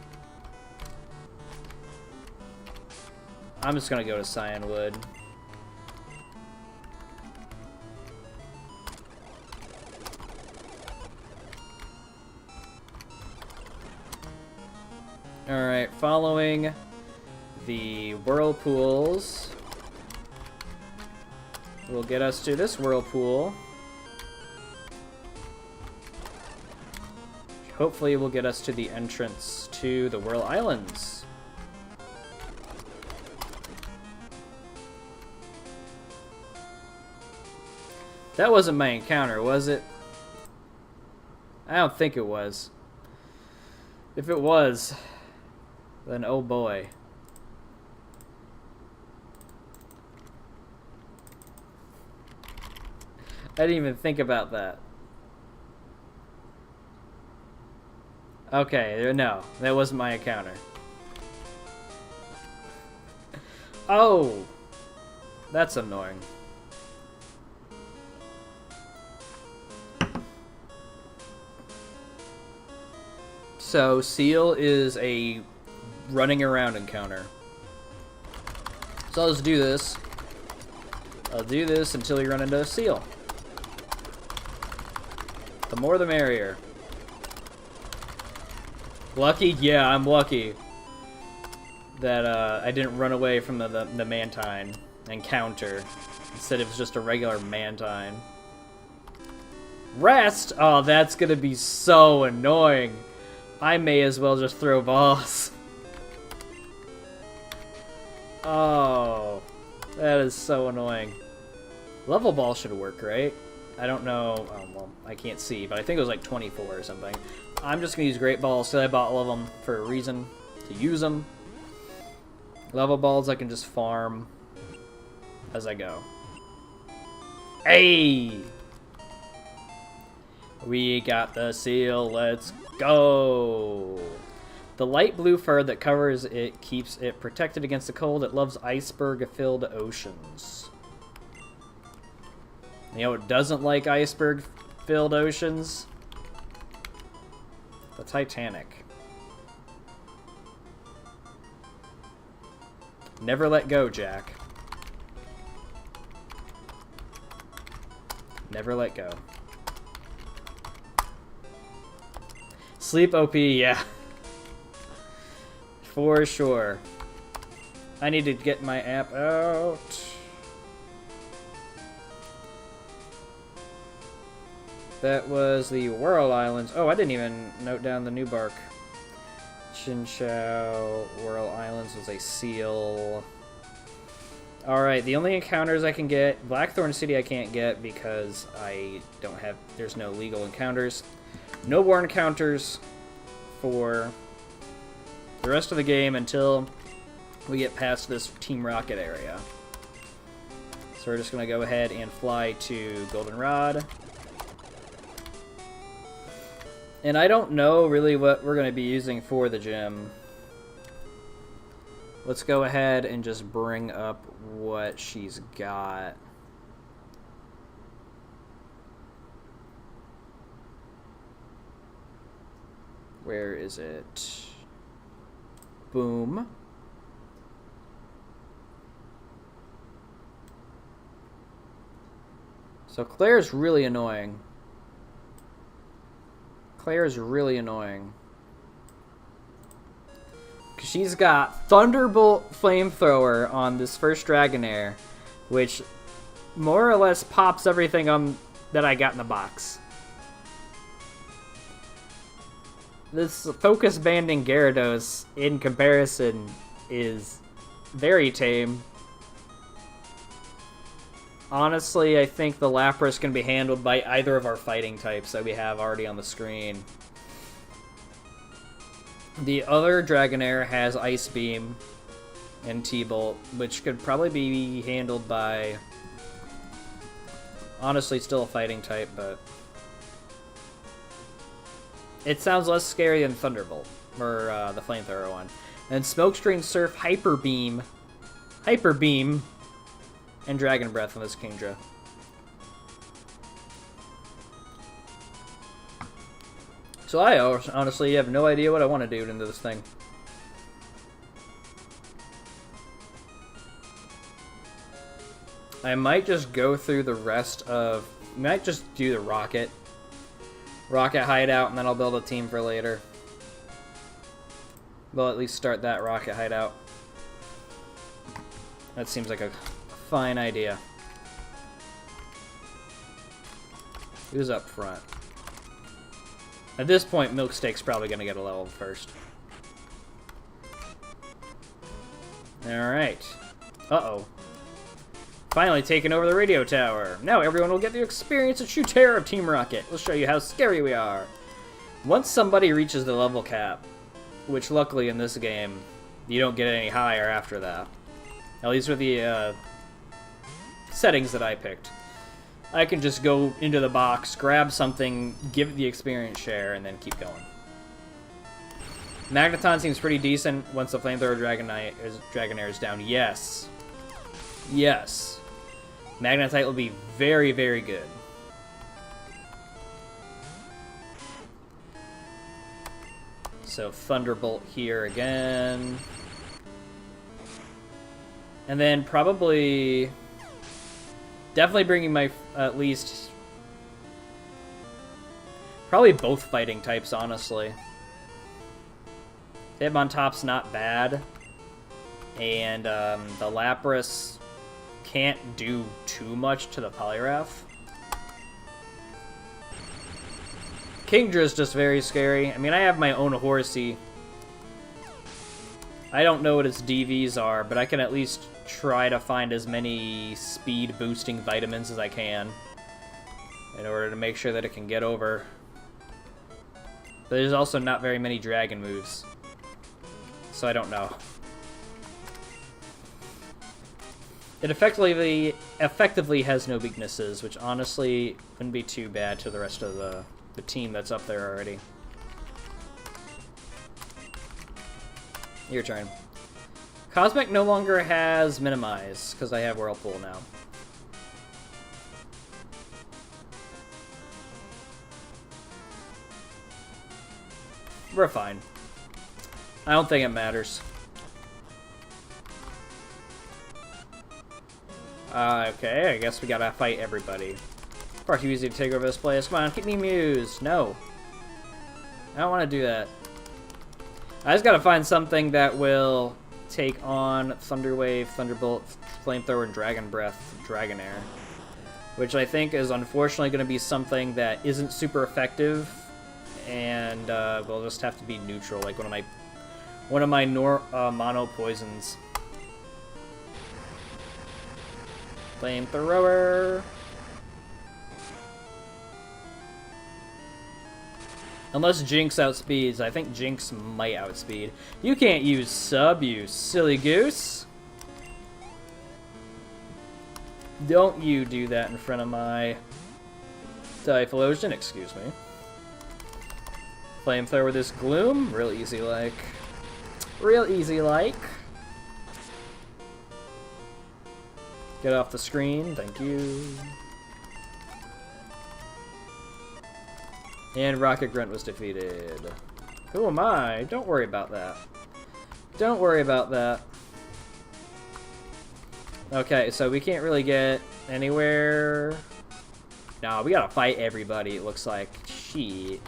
I'm just gonna go to Cyanwood. Alright, following the whirlpools will get us to this whirlpool. Hopefully will get us to the entrance to the Whirl Islands. That wasn't my encounter, was it? I don't think it was. If it was, then oh boy. I didn't even think about that. Okay, no, that wasn't my encounter. Oh! That's annoying. So, Seal is a running around encounter. So I'll just do this. I'll do this until you run into a Seal. The more the merrier. Lucky? Yeah, I'm lucky that I didn't run away from the Mantine encounter. Instead, it was just a regular Mantine. Rest? Oh, that's gonna be so annoying. I may as well just throw balls. Oh, that is so annoying. Level ball should work, right? I don't know. Oh, well, I can't see, but I think it was like 24 or something. I'm just gonna use Great Balls because I bought all of them for a reason, to use them. Level balls I can just farm as I go. Hey! We got the Seal, let's go! The light blue fur that covers it keeps it protected against the cold. It loves iceberg-filled oceans. You know it doesn't like iceberg-filled oceans? The Titanic. Never let go, Jack. Never let go. Sleep OP, yeah. For sure. I need to get my app out. That was the Whirl Islands. Oh, I didn't even note down the new bark. Chinchou, Whirl Islands was a Seal. Alright, the only encounters I can get... Blackthorn City I can't get because I don't have... There's no legal encounters. No more encounters for the rest of the game until we get past this Team Rocket area. So we're just going to go ahead and fly to Goldenrod. And I don't know really what we're going to be using for the gym. Let's go ahead and just bring up what she's got. Where is it? Boom. So Claire's really annoying. Claire's really annoying. Cause she's got Thunderbolt Flamethrower on this first Dragonair, which more or less pops everything on that I got in the box. This Focus Banding Gyarados, in comparison, is very tame. Honestly, I think the Lapras can be handled by either of our fighting types that we have already on the screen. The other Dragonair has Ice Beam and T-Bolt, which could probably be handled by... Honestly, still a fighting type, but... It sounds less scary than Thunderbolt, or the Flamethrower one. And Smokescreen, Surf, Hyper Beam, and Dragon Breath on this Kingdra. So I honestly have no idea what I want to do into this thing. I might just go through the rest of... I might just do the Rocket Hideout, and then I'll build a team for later. We'll at least start that Rocket Hideout. That seems like a fine idea. Who's up front? At this point, Milksteak's probably going to get a level first. Alright. Uh-oh. Finally taking over the radio tower. Now everyone will get the experience of true terror of Team Rocket. We'll show you how scary we are. Once somebody reaches the level cap, which luckily in this game, you don't get any higher after that. At least with the settings that I picked. I can just go into the box, grab something, give it the experience share, and then keep going. Magneton seems pretty decent once the Flamethrower Dragonair is down. Yes. Yes. Magnetite will be very, very good. So Thunderbolt here again. And then probably... Definitely bringing my, at least... Probably both fighting types, honestly. Hitmontop's not bad. And the Lapras can't do too much to the Poliwrath. Kingdra's just very scary. I mean, I have my own Horsey. I don't know what its DVs are, but I can at least try to find as many speed-boosting vitamins as I can in order to make sure that it can get over. But there's also not very many dragon moves, so I don't know. It effectively has no weaknesses, which honestly wouldn't be too bad to the rest of the team that's up there already. Your turn. Cosmic no longer has Minimize, because I have Whirlpool now. We're fine. I don't think it matters. Okay, I guess we gotta fight everybody. Far too easy to take over this place. Come on, keep me amused. No. I don't want to do that. I just gotta find something that will take on Thunder Wave, Thunderbolt, Flamethrower, and Dragon Breath, Dragonair. Which I think is unfortunately going to be something that isn't super effective, and will just have to be neutral, like one of my mono poisons. Flamethrower. Unless Jinx outspeeds. I think Jinx might outspeed. You can't use Sub, you silly goose. Don't you do that in front of my Typhlosion, excuse me. Flamethrower with this Gloom. Real easy like. Real easy like. Get off the screen, thank you. And Rocket Grunt was defeated. Who am I? Don't worry about that. Don't worry about that. Okay, so we can't really get anywhere. No, we gotta fight everybody, it looks like. Shit.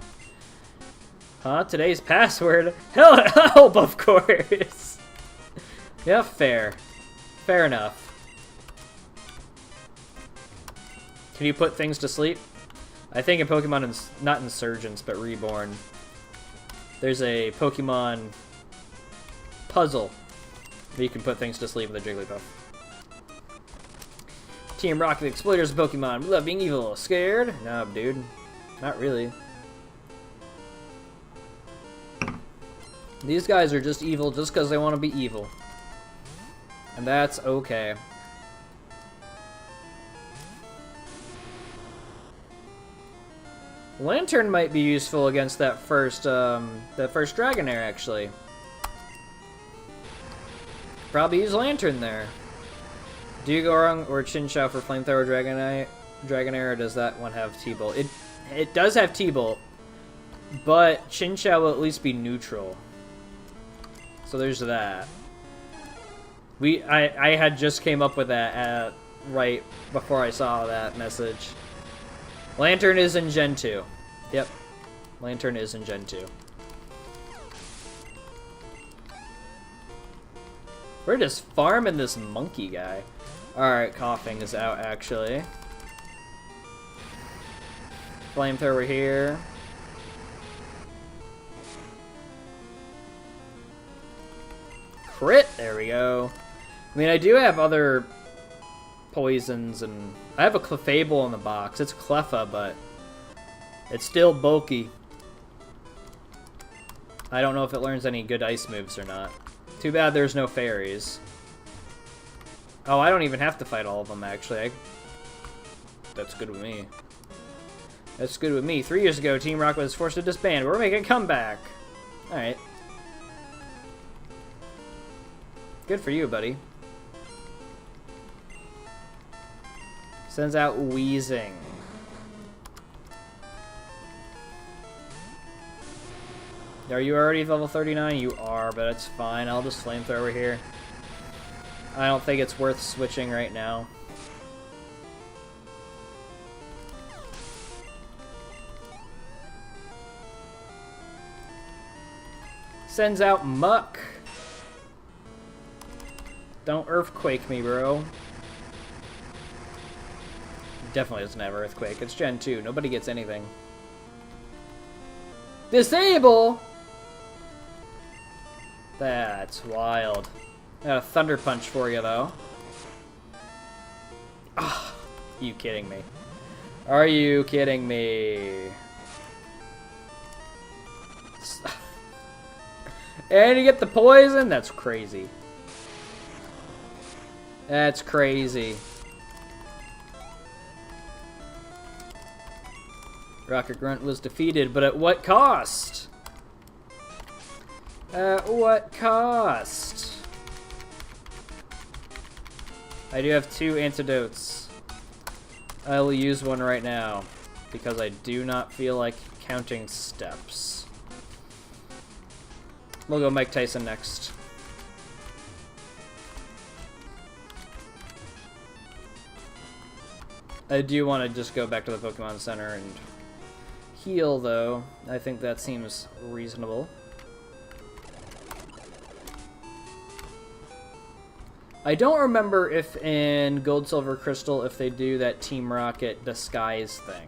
Huh? Today's password? Help, of course! Yeah, fair. Fair enough. Can you put things to sleep? I think in Pokemon, not Insurgents, but Reborn, there's a Pokemon puzzle where you can put things to sleep with a Jigglypuff. Team Rocket Exploiters Pokemon. We love being evil. Scared? Nah, dude. Not really. These guys are just evil just because they want to be evil. And that's okay. Lantern might be useful against that first Dragonair, actually. Probably use Lantern there. Do you go wrong or Chinchou for Flamethrower Dragonair, or does that one have T-Bolt? It does have T-Bolt, but Chinchou will at least be neutral. So there's that. I had just came up with that right before I saw that message. Lantern is in Gen 2. Yep. Lantern is in Gen 2. We're just farming this monkey guy. Alright, Coughing is out, actually. Flamethrower here. Crit! There we go. I mean, I do have other poisons, and I have a Clefable in the box. It's Cleffa, but it's still bulky. I don't know if it learns any good ice moves or not. Too bad there's no fairies. Oh, I don't even have to fight all of them, actually. That's good with me. That's good with me. 3 years ago, Team Rocket was forced to disband, but we're making a comeback. Alright. Good for you, buddy. Sends out Are you already level 39? You are, but it's fine. I'll just flamethrower here. I don't think it's worth switching right now. Sends out Muck. Don't earthquake me, bro. Definitely doesn't have earthquake. It's Gen 2. Nobody gets anything. Disable! That's wild. Got a Thunder Punch for you, though. Ah, you kidding me? Are you kidding me? And you get the poison? That's crazy. That's crazy. Rocket Grunt was defeated, but at what cost? At what cost? I do have 2 antidotes. I will use one right now, because I do not feel like counting steps. We'll go Mike Tyson next. I do want to just go back to the Pokemon Center and heal, though. I think that seems reasonable. I don't remember if in Gold, Silver, Crystal, if they do that Team Rocket disguise thing.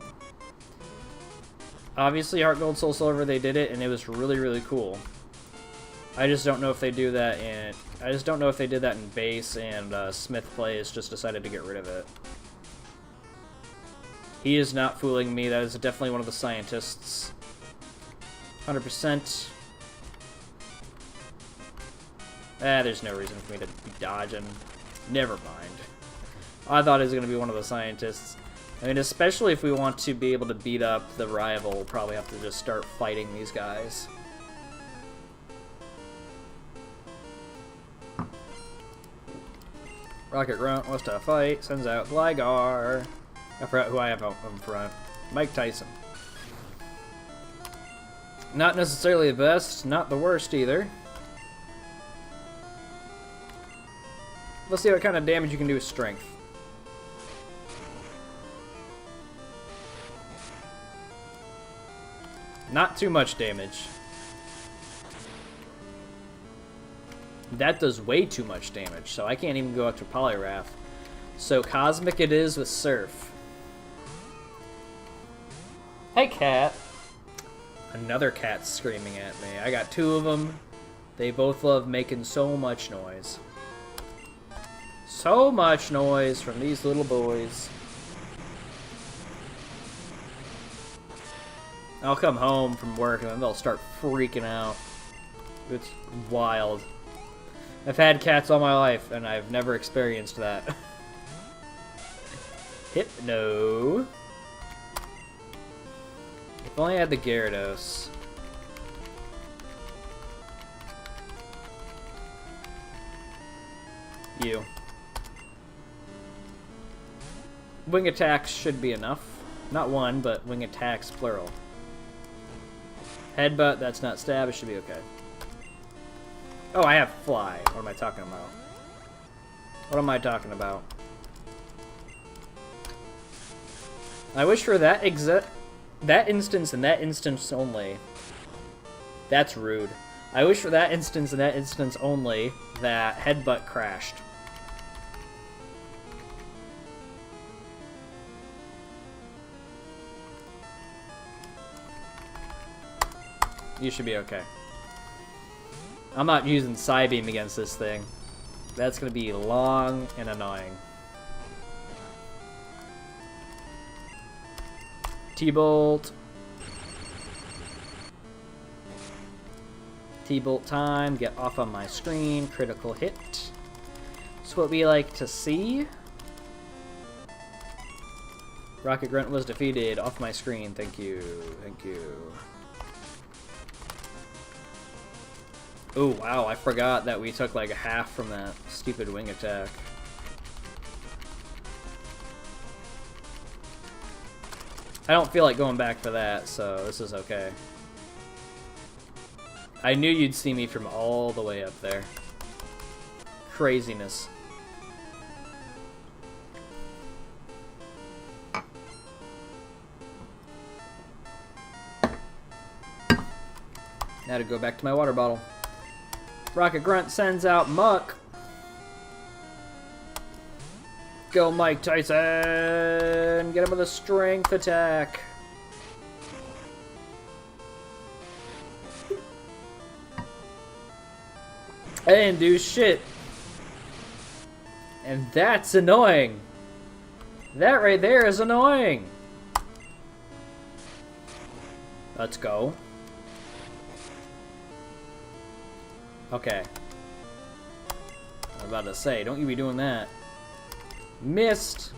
Obviously, Heart Gold, Soul Silver, they did it, and it was really, really cool. I just don't know if they do that in... I just don't know if they did that in base, and Smith Plays just decided to get rid of it. He is not fooling me. That is definitely one of the scientists. 100%. There's no reason for me to be dodging. Never mind. I thought he was going to be one of the scientists. I mean, especially if we want to be able to beat up the rival, we'll probably have to just start fighting these guys. Rocket Grunt wants to fight, sends out Gligar. I forgot who I have up in front. Mike Tyson. Not necessarily the best, not the worst either. Let's see what kind of damage you can do with Strength. Not too much damage. That does way too much damage, so I can't even go up to Poliwrath. So Cosmic it is with Surf. Hey, cat. Another cat screaming at me. I got 2 of them. They both love making so much noise. So much noise from these little boys. I'll come home from work and then they'll start freaking out. It's wild. I've had cats all my life and I've never experienced that. Hypno. If only I had the Gyarados. You. Wing attacks should be enough. Not one, but wing attacks plural. Headbutt, that's not stab, it should be okay. Oh, I have fly. What am I talking about? What am I talking about? I wish for that instance and that instance only. That's rude. I wish for that instance and that instance only that Headbutt crashed. You should be okay. I'm not using Psybeam against this thing. That's gonna be long and annoying. T-Bolt. T-Bolt time. Get off on my screen. Critical hit. That's what we like to see. Rocket Grunt was defeated. Off my screen. Thank you. Thank you. Oh, wow. I forgot that we took like a half from that stupid wing attack. I don't feel like going back for that, so this is okay. I knew you'd see me from all the way up there. Craziness. Now to go back to my water bottle. Rocket Grunt sends out Muck. Go Mike Tyson! Get him with a strength attack. I didn't do shit. And that's annoying. That right there is annoying. Let's go. Okay. I was about to say, don't you be doing that. Missed.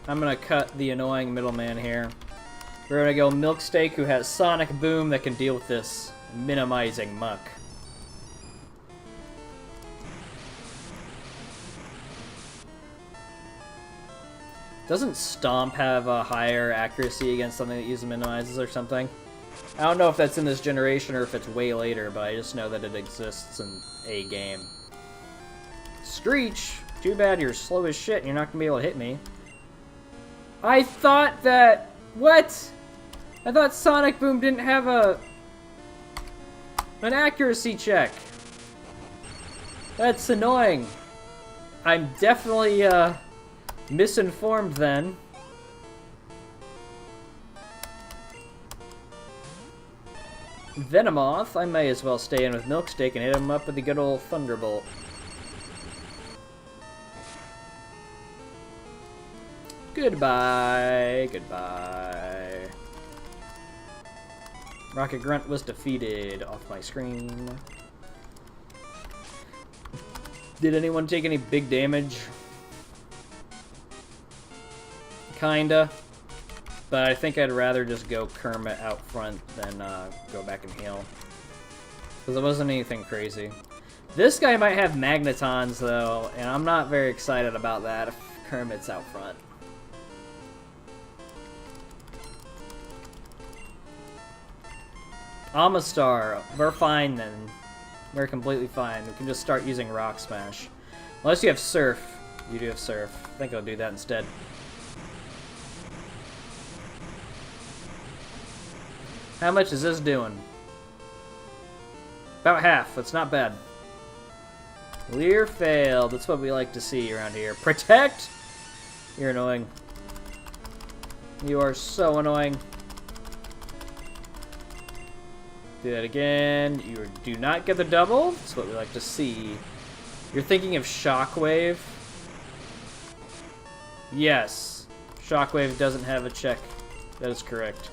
I'm gonna cut the annoying middleman here. We're gonna go Milksteak, who has Sonic Boom that can deal with this, minimizing Muck. Doesn't Stomp have a higher accuracy against something that uses minimizes or something? I don't know if that's in this generation or if it's way later, but I just know that it exists in a game. Screech! Too bad you're slow as shit and you're not gonna be able to hit me. I thought that... What? I thought Sonic Boom didn't have an accuracy check. That's annoying. I'm definitely, misinformed then. Venomoth, I may as well stay in with Milksteak and hit him up with the good old Thunderbolt. Goodbye, goodbye. Rocket Grunt was defeated off my screen. Did anyone take any big damage? Kinda. But I think I'd rather just go Kermit out front than go back and heal. Because it wasn't anything crazy. This guy might have Magnetons, though, and I'm not very excited about that if Kermit's out front. Amistar, we're fine then. We're completely fine. We can just start using Rock Smash. Unless you have Surf. You do have Surf. I think I'll do that instead. How much is this doing? About half. That's not bad. Leer failed. That's what we like to see around here. Protect! You're annoying. You are so annoying. Do that again. You do not get the double. That's what we like to see. You're thinking of Shockwave? Yes. Shockwave doesn't have a check. That is correct.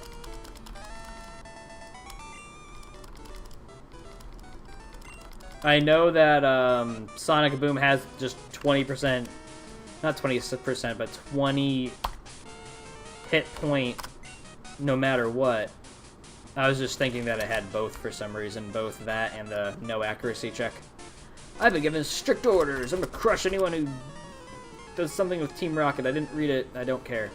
I know that Sonic Boom has just 20%, not 20%, but 20 hit point no matter what. I was just thinking that it had both for some reason, both that and the no accuracy check. I've been given strict orders. I'm gonna crush anyone who does something with Team Rocket. I didn't read it. I don't care.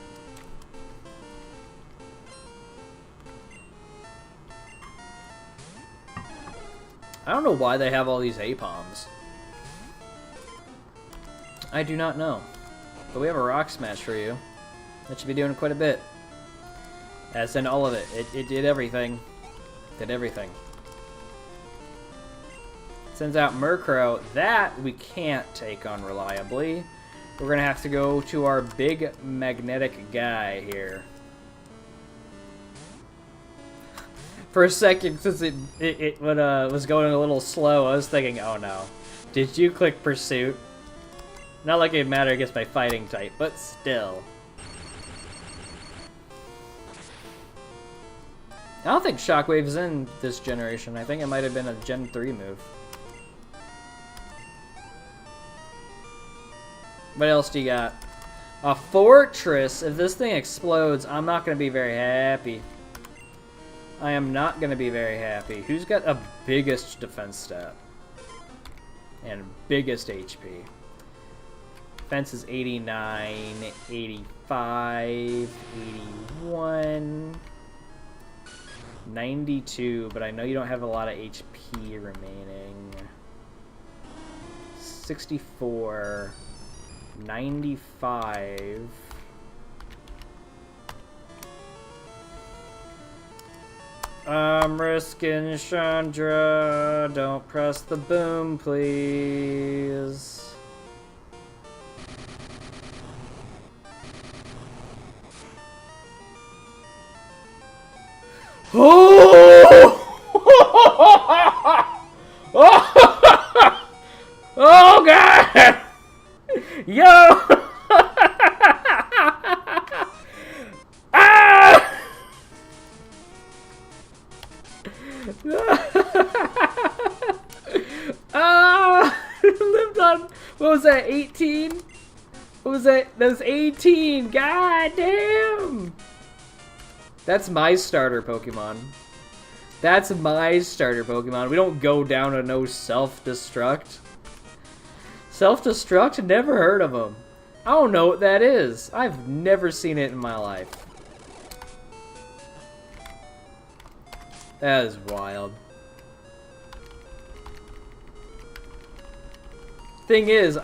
I don't know why they have all these A-Poms. I do not know. But we have a Rock Smash for you. That should be doing quite a bit. As in all of it. It did everything. Did everything. Sends out Murkrow. That we can't take on reliably. We're going to have to go to our big magnetic guy here. For a second, since it was going a little slow, I was thinking, oh no. Did you click Pursuit? Not like it mattered against my fighting type, but still. I don't think Shockwave is in this generation. I think it might have been a Gen 3 move. What else do you got? A Fortress. If this thing explodes, I'm not going to be very happy. I am not going to be very happy. Who's got a biggest defense stat? And biggest HP? Defense is 89, 85, 81, 92, but I know you don't have a lot of HP remaining. 64, 95. I'm risking Chandra. Don't press the boom, please. Oh! Oh God! Yo! Ah! Ah! Lived on, what was that, 18? What was that? That was 18! God damn! That's my starter Pokemon. That's my starter Pokemon. We don't go down to no self-destruct. Self-destruct? Never heard of them. I don't know what that is. I've never seen it in my life. That is wild. Thing is,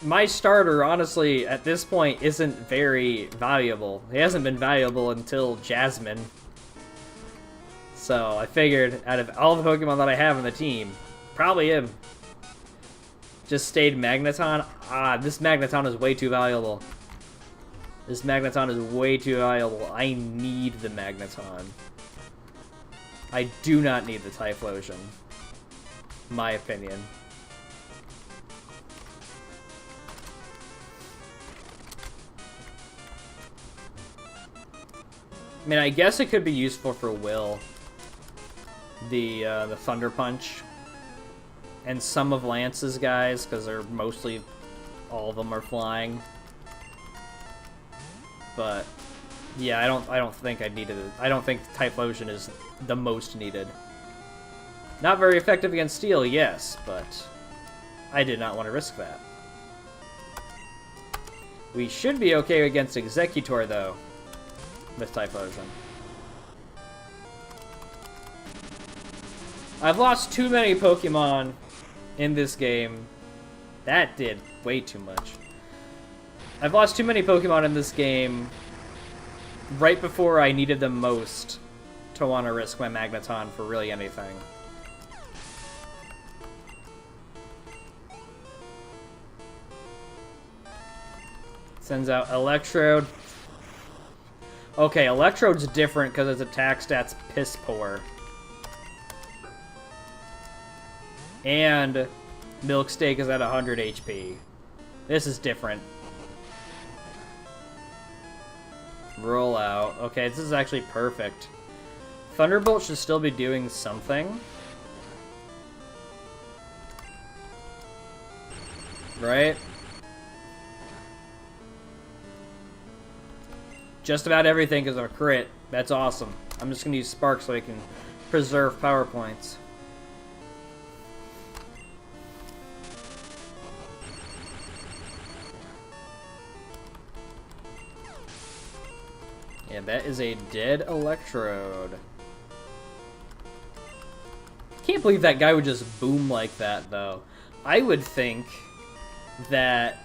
my starter, honestly, at this point, isn't very valuable. He hasn't been valuable until Jasmine. So, I figured, out of all the Pokemon that I have in the team, probably him. Just stayed Magneton. Ah, this Magneton is way too valuable. This Magneton is way too valuable. I need the Magneton. I do not need the Typhlosion. My opinion. I mean, I guess it could be useful for Will. The Thunder Punch. And some of Lance's guys, because they're mostly... all of them are flying. But... yeah, I don't think I needed it. I don't think Typhlosion is the most needed. Not very effective against Steel, yes, but... I did not want to risk that. We should be okay against Executor, though. With Typhlosion. I've lost too many Pokemon in this game. That did way too much. I've lost too many Pokemon in this game right before I needed them most to want to risk my Magneton for really anything. Sends out Electrode. Okay, Electrode's different because its attack stat's piss poor. And Milk Steak is at 100 HP. This is different. Roll out. Okay, this is actually perfect. Thunderbolt should still be doing something. Right? Just about everything is a crit. That's awesome. I'm just gonna use Spark so I can preserve power points. Yeah, that is a dead Electrode. Can't believe that guy would just boom like that, though. I would think that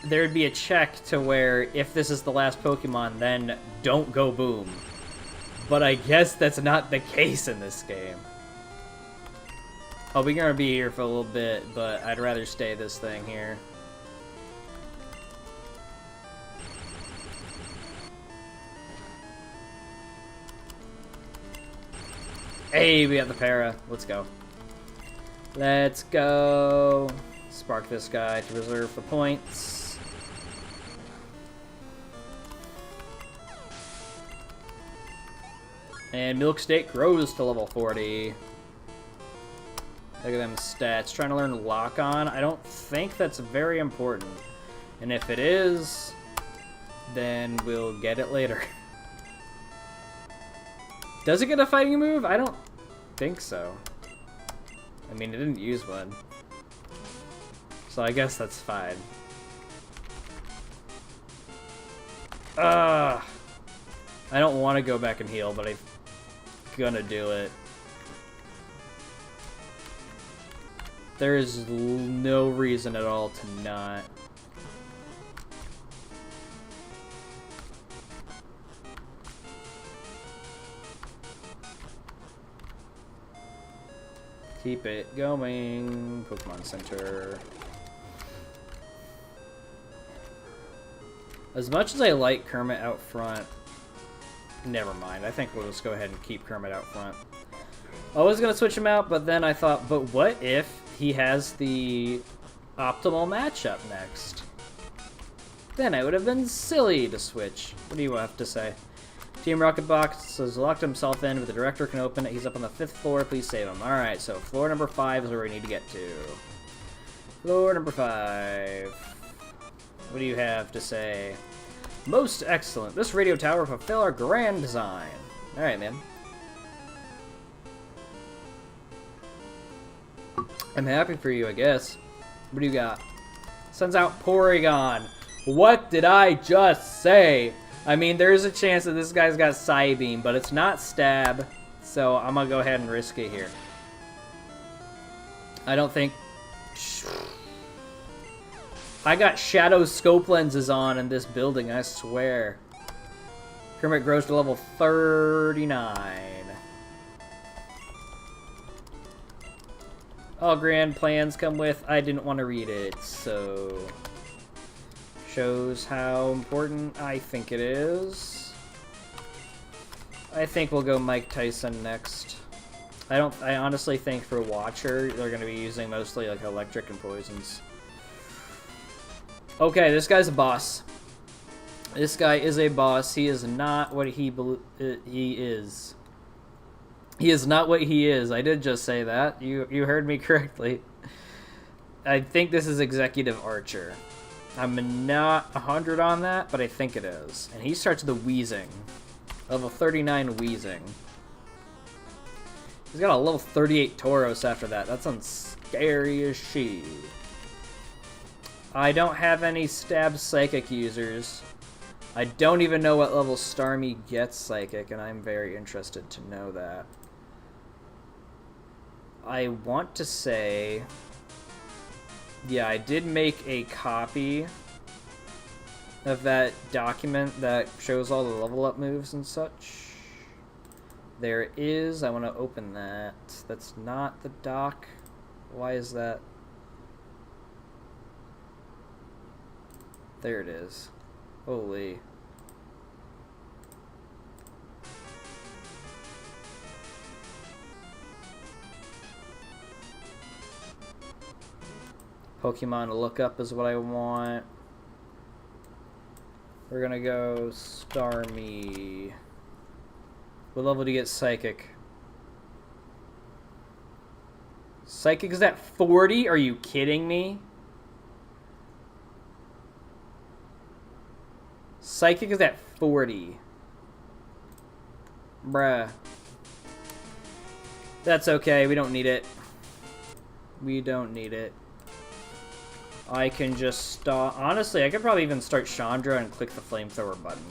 there'd be a check to where if this is the last Pokemon, then don't go boom. But I guess that's not the case in this game. Oh, we're gonna be here for a little bit, but I'd rather stay this thing here. Hey, we have the para. Let's go. Let's go. Spark this guy to reserve the points. And Milk Steak grows to level 40. Look at them stats. Trying to learn Lock On. I don't think that's very important. And if it is, then we'll get it later. Does it get a fighting move? I don't think so. I mean, it didn't use one. So I guess that's fine. I don't want to go back and heal, but I'm gonna do it. There is no reason at all to not. Keep it going. Pokemon Center. As much as I like Kermit out front, never mind. I think we'll just go ahead and keep Kermit out front. I was going to switch him out, but then I thought, but what if he has the optimal matchup next? Then I would have been silly to switch. What do you have to say? Team Rocket Box has locked himself in, but the director can open it. He's up on the 5th floor. Please save him. Alright, so floor number 5 is where we need to get to. Floor number 5. What do you have to say? Most excellent. This radio tower will fulfill our grand design. Alright, man. I'm happy for you, I guess. What do you got? Sends out Porygon. What did I just say? I mean, there's a chance that this guy's got Psybeam, but it's not Stab. So I'm gonna go ahead and risk it here. I don't think... I got shadow scope lenses on in this building, I swear. Kermit grows to level 39. All grand plans come with, I didn't want to read it, so... Shows how important I think it is. I think we'll go Mike Tyson next. I honestly think for Watcher, they're going to be using mostly like electric and poisons. Okay, this guy's a boss. This guy is a boss. He is not what he is. He is not what he is. I did just say that. You heard me correctly. I think this is Executive Archer. I'm not 100 on that, but I think it is. And he starts the Wheezing. Level 39 Wheezing. He's got a level 38 Tauros after that. That sounds scary as shit. I don't have any Stab Psychic users. I don't even know what level Starmie gets Psychic, and I'm very interested to know that. I want to say... Yeah, I did make a copy of that document that shows all the level up moves and such. There it is. I want to open that. That's not the doc. Why is that? There it is. Holy. Pokemon to look up is what I want. We're gonna go Starmie. What level do you get Psychic? Psychic is at 40? Are you kidding me? Psychic is at 40. Bruh. That's okay, we don't need it. We don't need it. I can just stop. Honestly, I could probably even start Chandra and click the flamethrower button.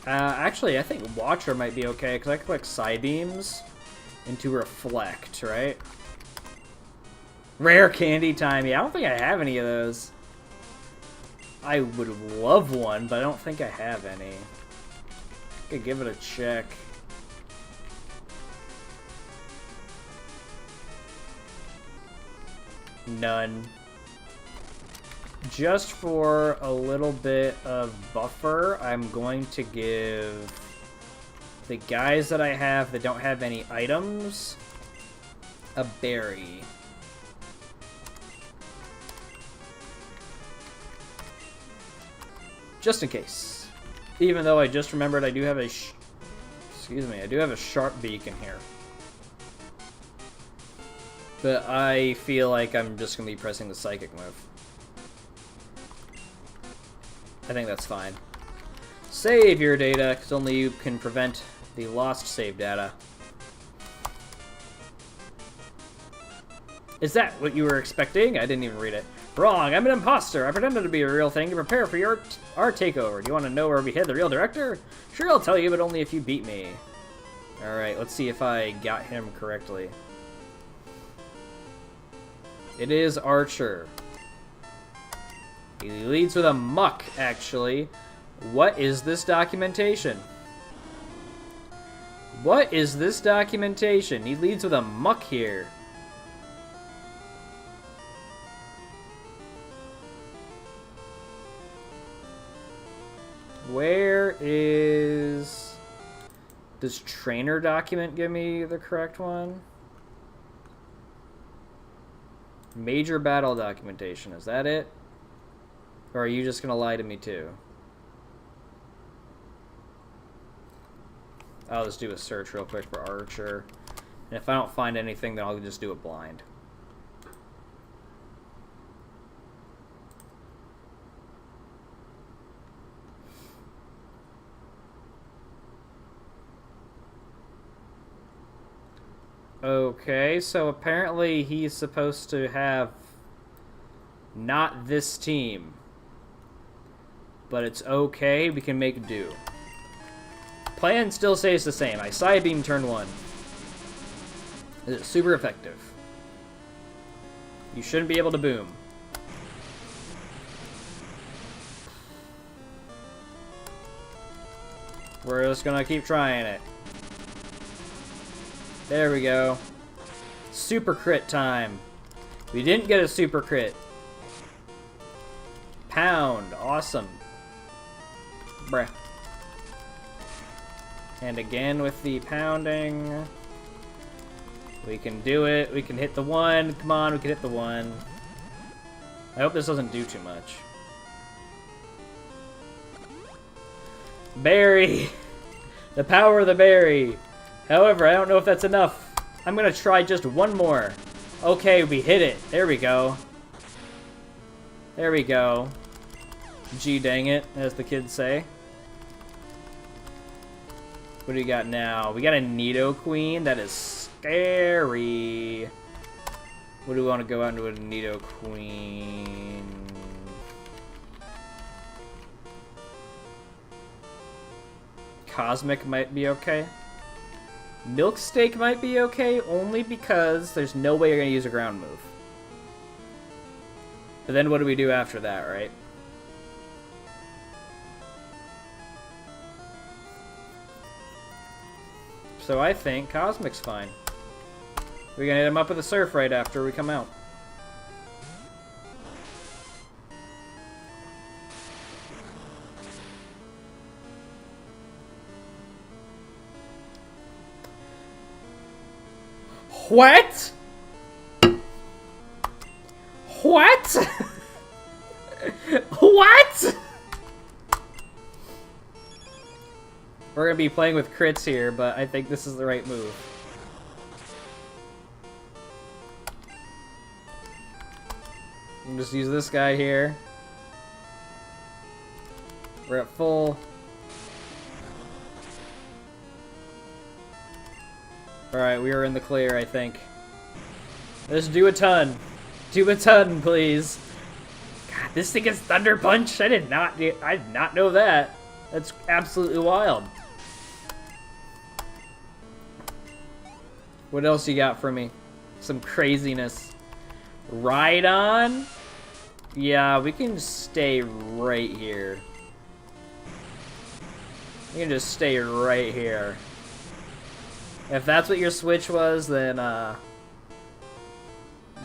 Actually, I think Watcher might be okay, because I can click Psybeams into Reflect, right? Rare Candy Time. Yeah, I don't think I have any of those. I would love one, but I don't think I have any. I could give it a check. None. Just for a little bit of buffer, I'm going to give the guys that I have that don't have any items a berry. Just in case. Even though I just remembered I do have a I do have a Sharp Beak in here. But I feel like I'm just going to be pressing the Psychic move. I think that's fine. Save your data, because only you can prevent the lost save data. Is that what you were expecting? I didn't even read it. Wrong, I'm an imposter. I pretended to be a real thing to prepare for our takeover. Do you want to know where we hid the real director? Sure, I'll tell you, but only if you beat me. Alright, let's see if I got him correctly. It is Archer. He leads with a muck, actually. What is this documentation? What is this documentation? He leads with a muck here. Where is... Does trainer document give me the correct one? Major battle documentation, is that it? Or are you just gonna lie to me too? I'll just do a search real quick for Archer. And if I don't find anything, then I'll just do it blind. Okay, so apparently he's supposed to have not this team. But it's okay, we can make do. Plan still stays the same. I Side Beam turn 1. It's super effective. You shouldn't be able to boom. We're just gonna keep trying it. There we go. Super crit time. We didn't get a super crit. Pound. Awesome. Bruh. And again with the pounding. We can do it. We can hit the 1. Come on, we can hit the 1. I hope this doesn't do too much. Berry. The power of the berry. However, I don't know if that's enough. I'm gonna try just one more. Okay, we hit it. There we go. There we go. Gee dang it, as the kids say. What do we got now? We got a Nidoqueen. That is scary. What do we want to go out into a Nidoqueen? Cosmic might be okay. Milksteak might be okay, only because there's no way you're going to use a ground move. But then what do we do after that, right? So I think Cosmic's fine. We're going to hit him up with a Surf right after we come out. What? What? What? We're gonna be playing with crits here, but I think this is the right move. We'll just use this guy here. We're at full. Alright, we are in the clear, I think. Let's do a ton. Do a ton, please. God, this thing is Thunder Punch? I did not know that. That's absolutely wild. What else you got for me? Some craziness. Rhydon? Yeah, we can stay right here. We can just stay right here. If that's what your switch was, then, yeah,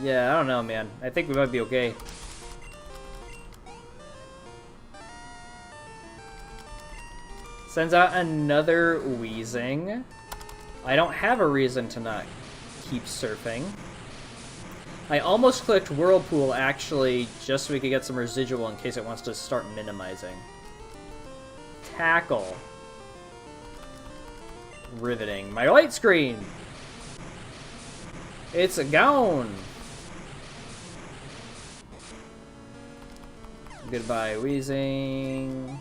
I don't know, man. I think we might be okay. Sends out another Weezing. I don't have a reason to not keep surfing. I almost clicked Whirlpool, actually, just so we could get some residual in case it wants to start minimizing. Tackle. Riveting. My light screen! It's gone! Goodbye, Weezing.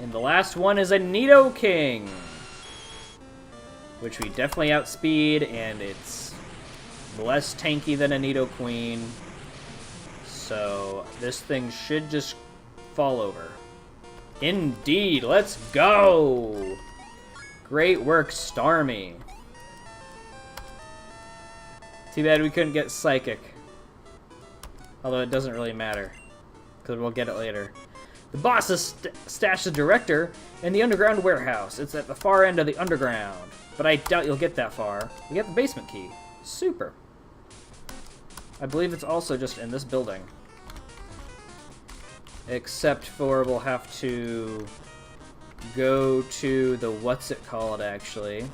And the last one is a Nidoking! which we definitely outspeed, and it's less tanky than a Nidoqueen. So this thing should just fall over. Indeed, let's go! Great work, Starmie. Too bad we couldn't get Psychic. Although it doesn't really matter, because we'll get it later. The boss has stashed the director in the underground warehouse. It's at the far end of the underground, but I doubt you'll get that far. We get the basement key. Super. I believe it's also just in this building. Except for we'll have to go to the, what's it called actually?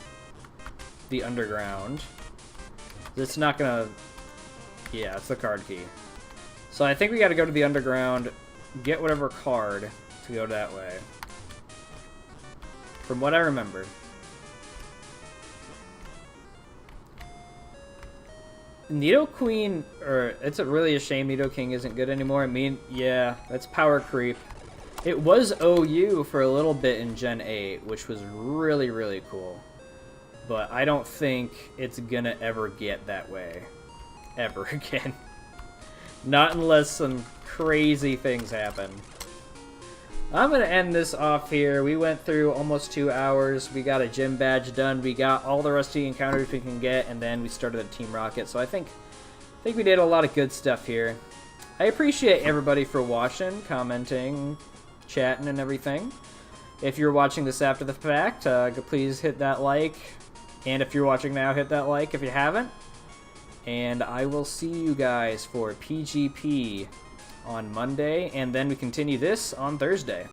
The underground. It's not gonna, yeah, it's the card key. So I think we gotta go to the underground, get whatever card to go that way. From what I remember. Nidoqueen, or it's really a shame Nidoking isn't good anymore. I mean, yeah, that's power creep. It was OU for a little bit in Gen 8, which was really, really cool. But I don't think it's gonna ever get that way. Ever again. Not unless some crazy things happen. I'm gonna end this off here. We went through almost 2 hours. We got a gym badge done. We got all the rusty encounters we can get, and then we started a Team Rocket. So I think we did a lot of good stuff here. I appreciate everybody for watching, commenting, chatting, and everything. If you're watching this after the fact, please hit that like. And if you're watching now, hit that like if you haven't. And I will see you guys for PGP on Monday, and then we continue this on Thursday.